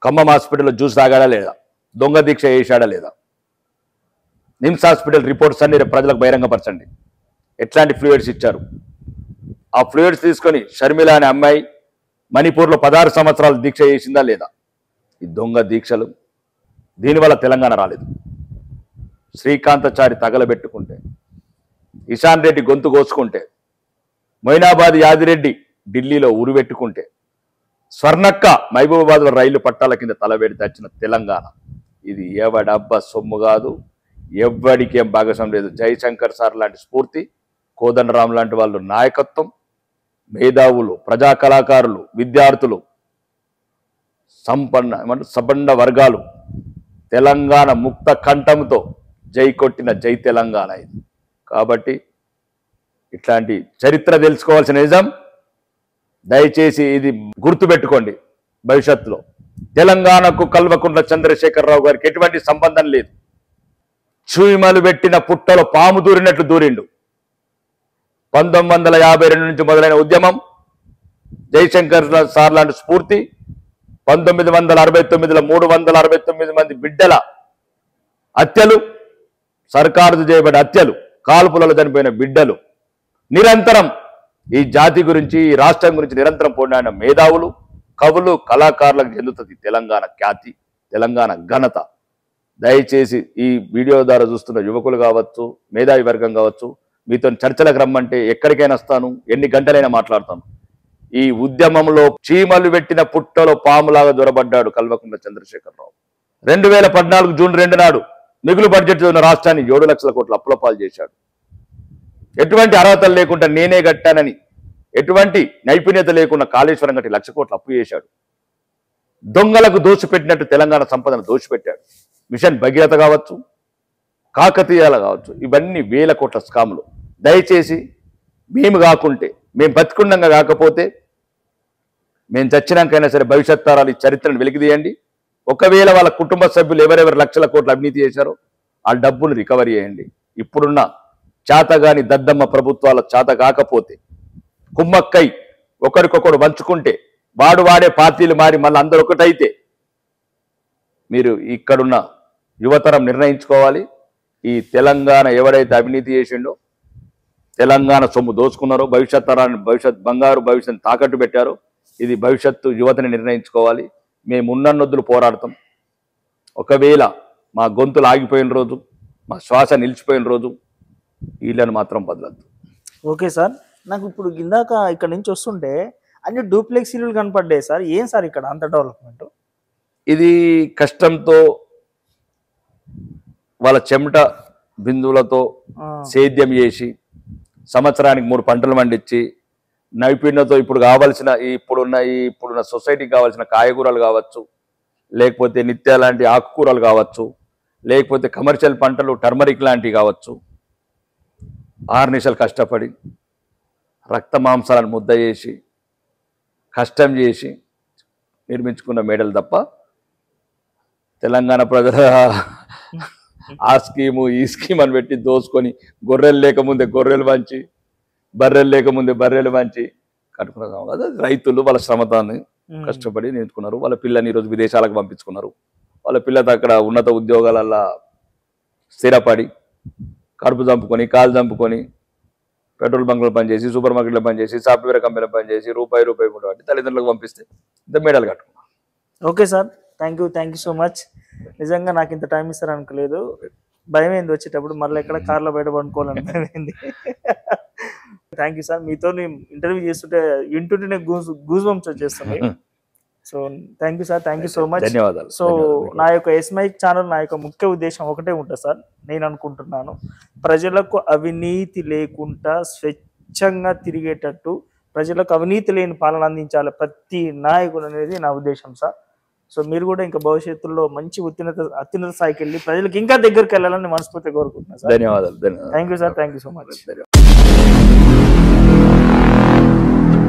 ఖమ్మం హాస్పిటల్లో జ్యూస్ తాగాడా లేదా, దొంగ దీక్ష చేశాడా లేదా, నిమ్స్ హాస్పిటల్ రిపోర్ట్స్ అన్ని ప్రజలకు బహిరంగపరచండి. ఎట్లాంటి ఫ్లూయిడ్స్ ఇచ్చారు, ఆ ఫ్లూయిడ్స్ తీసుకొని షర్మిల అనే అమ్మాయి మణిపూర్లో 16 సంవత్సరాలు దీక్ష చేసిందా లేదా. ఈ దొంగ దీక్షలు, దీనివల్ల తెలంగాణ రాలేదు. శ్రీకాంతచారి తగలబెట్టుకుంటే, ఇషాన్ రెడ్డి గొంతు కోసుకుంటే, మొయినాబాద్ యాదిరెడ్డి ఢిల్లీలో ఉరిపెట్టుకుంటే, స్వర్ణక్క మహబూబాబాద్లో రైలు పట్టాల కింద తలబెడి తెచ్చిన తెలంగాణ ఇది ఎవడబ్బ సొమ్ము కాదు, ఎవ్వడికేం భాగస్వం లేదు. జయశంకర్ సార్ లాంటి స్ఫూర్తి, కోదండరాం లాంటి వాళ్ళు నాయకత్వం, మేధావులు, ప్రజా కళాకారులు, విద్యార్థులు, సబండ వర్గాలు తెలంగాణ ముక్త కంఠంతో జై కొట్టిన జై తెలంగాణ ఇది. కాబట్టి ఇట్లాంటి చరిత్ర తెలుసుకోవాల్సిన నిజం దయచేసి ఇది గుర్తుపెట్టుకోండి. భవిష్యత్తులో తెలంగాణకు కల్వకుంట్ల చంద్రశేఖరరావు గారికి ఎటువంటి సంబంధం లేదు. చీమలు పెట్టిన పుట్టలో పాము దూరినట్లు దూరిండు. 1952 నుంచి మొదలైన ఉద్యమం, జయశంకర్ సార్ లాంటి స్ఫూర్తి, 1969లో 369 మంది బిడ్డల హత్యలు, సర్కారు చేయబడిన హత్యలు, కాల్పులలో చనిపోయిన బిడ్డలు, నిరంతరం ఈ జాతి గురించి, ఈ రాష్ట్రం గురించి నిరంతరం పోరాడిన మేధావులు, కవులు, కళాకారులకు చెందుతుంది తెలంగాణ ఖ్యాతి, తెలంగాణ ఘనత. దయచేసి ఈ వీడియో ద్వారా చూస్తున్న యువకులు కావచ్చు, మేధావి వర్గం కావచ్చు, మీతో చర్చలకు రమ్మంటే ఎక్కడికైనా వస్తాను, ఎన్ని గంటలైనా మాట్లాడతాను. ఈ ఉద్యమంలో చీమలు పెట్టిన పుట్టలో పాములాగా దొరబడ్డాడు కల్వకుంట్ల చంద్రశేఖరరావు. 2014 జూన్ 2 నాడు మిగులు బడ్జెట్ ఉన్న రాష్ట్రాన్ని 7 లక్షల కోట్ల అప్పుల పాలు చేశాడు. ఎటువంటి అర్హతలు లేకుండా నేనే కట్టానని, ఎటువంటి నైపుణ్యత లేకుండా కాళేశ్వరం కట్టి 1 లక్ష కోట్ల అప్పు చేశాడు. దొంగలకు దోషిపెట్టినట్టు తెలంగాణ సంపదను దోషిపెట్టాడు. మిషన్ భగీరథ కావచ్చు, కాకతీయాల కావచ్చు, ఇవన్నీ 1000 కోట్ల స్కాములు. దయచేసి మేము కాకుంటే, మేము బతికుండంగా కాకపోతే, మేము చచ్చినాకైనా సరే భవిష్యత్ తరాలు ఈ చరిత్రను వెలికితీయండి. ఒకవేళ వాళ్ళ కుటుంబ సభ్యులు ఎవరెవరు లక్షల కోట్ల అవినీతి చేశారో ఆ డబ్బును రికవరీ చేయండి. ఇప్పుడున్న చేతగాని దద్దమ్మ ప్రభుత్వాల చేత కాకపోతే కుమ్మక్కై ఒకరికొకడు పంచుకుంటే, వాడే పార్టీలు మారి మళ్ళీ అందరూ ఒకటైతే, మీరు ఇక్కడున్న యువతరం నిర్ణయించుకోవాలి. ఈ తెలంగాణ ఎవరైతే అవినీతి చేసిండో, తెలంగాణ సొమ్ము దోచుకున్నారో, భవిష్యత్ తరాన్ని, బంగారు భవిష్యత్తుని తాకట్టు పెట్టారో, ఇది భవిష్యత్తు యువతని నిర్ణయించుకోవాలి. మేము ఉన్నన్నొద్దులు పోరాడతాం. ఒకవేళ మా గొంతులు ఆగిపోయిన రోజు, మా శ్వాస నిలిచిపోయిన రోజు వీళ్ళని మాత్రం బదలద్దు. ఓకే సార్, నాకు ఇప్పుడు ఇందాక ఇక్కడ నుంచి వస్తుంటే అన్ని డూప్లెక్స్ ఇల్లులు కనపడ్డాయి సార్. ఏం సార్ ఇక్కడ అంత డెవలప్మెంట్? ఇది కష్టంతో, వాళ్ళ చెమట బిందువులతో సేద్యం చేసి సంవత్సరానికి 3 పంటలు పండించి నైపుణ్యతో ఇప్పుడు కావాల్సిన ఇప్పుడున్న సొసైటీకి కావాల్సిన కాయగూరలు కావచ్చు, లేకపోతే నిత్య లాంటి ఆకుకూరలు కావచ్చు, లేకపోతే కమర్షియల్ పంటలు టర్మరిక్ లాంటివి కావచ్చు, 6 నిమిషాలు కష్టపడి రక్త మాంసాలను ముద్ద చేసి కష్టం చేసి నిర్మించుకున్న మేడలు తప్ప తెలంగాణ ప్రజల ఆ స్కీము ఈ స్కీమ్ అని పెట్టి దోసుకొని గొర్రెలు లేకముందే గొర్రెలు పంచి బర్రెలు లేకముందే బర్రెలు పంచి కట్టుకున్నారు. అదే రైతులు వాళ్ళ శ్రమతాన్ని కష్టపడి నేర్చుకున్నారు. వాళ్ళ పిల్లని ఈరోజు విదేశాలకు పంపించుకున్నారు. వాళ్ళ పిల్లతో అక్కడ ఉన్నత ఉద్యోగాలల్లో స్థిరపడి కడుపు చంపుకొని కాలు చంపుకొని పెట్రోల్ బంక్లో పనిచేసి సూపర్ మార్కెట్లో పనిచేసి సాఫ్ట్వేర్ కంపెనీలో పనిచేసి రూపాయి కూడా తల్లిదండ్రులకు పంపిస్తే ఇంత మేడలు కట్టుకున్నాం. Okay sir, thank you so much. నిజంగా నాకు ఇంత టైం ఇస్తారు అనుకోలేదు. భయం ఏంది వచ్చేటప్పుడు మళ్ళీ ఎక్కడ కార్లో బయట పడుకోవాలని భయం ఏంది. Thank you sir. మీతో ఇంటర్వ్యూ చేస్తుంటే వింటుంటేనే గూస్ బంప్స్ వచ్చేస్తుంది. So thank you sir, thank you so much. ధన్యవాదాలు. సో నా యొక్క ఎస్మైక్ ఛానల్ నా యొక్క ముఖ్య ఉద్దేశం ఒకటే ఉంటుంది సార్. నేను అనుకుంటున్నాను ప్రజలకు అవినీతి లేకుండా స్వచ్ఛంగా తిరిగేటట్టు, ప్రజలకు అవినీతి లేని పాలన అందించాలి ప్రతి నాయకుడు అనేది నా ఉద్దేశం సార్. సో మీరు కూడా ఇంకా భవిష్యత్తులో మంచి అత్యున్నత స్థాయికి వెళ్ళి ప్రజలకు ఇంకా దగ్గరికి వెళ్ళాలని మనస్ఫూర్తిగా కోరుకుంటున్నాను సార్. ధన్యవాదాలు. Thank you sir, thank you so much.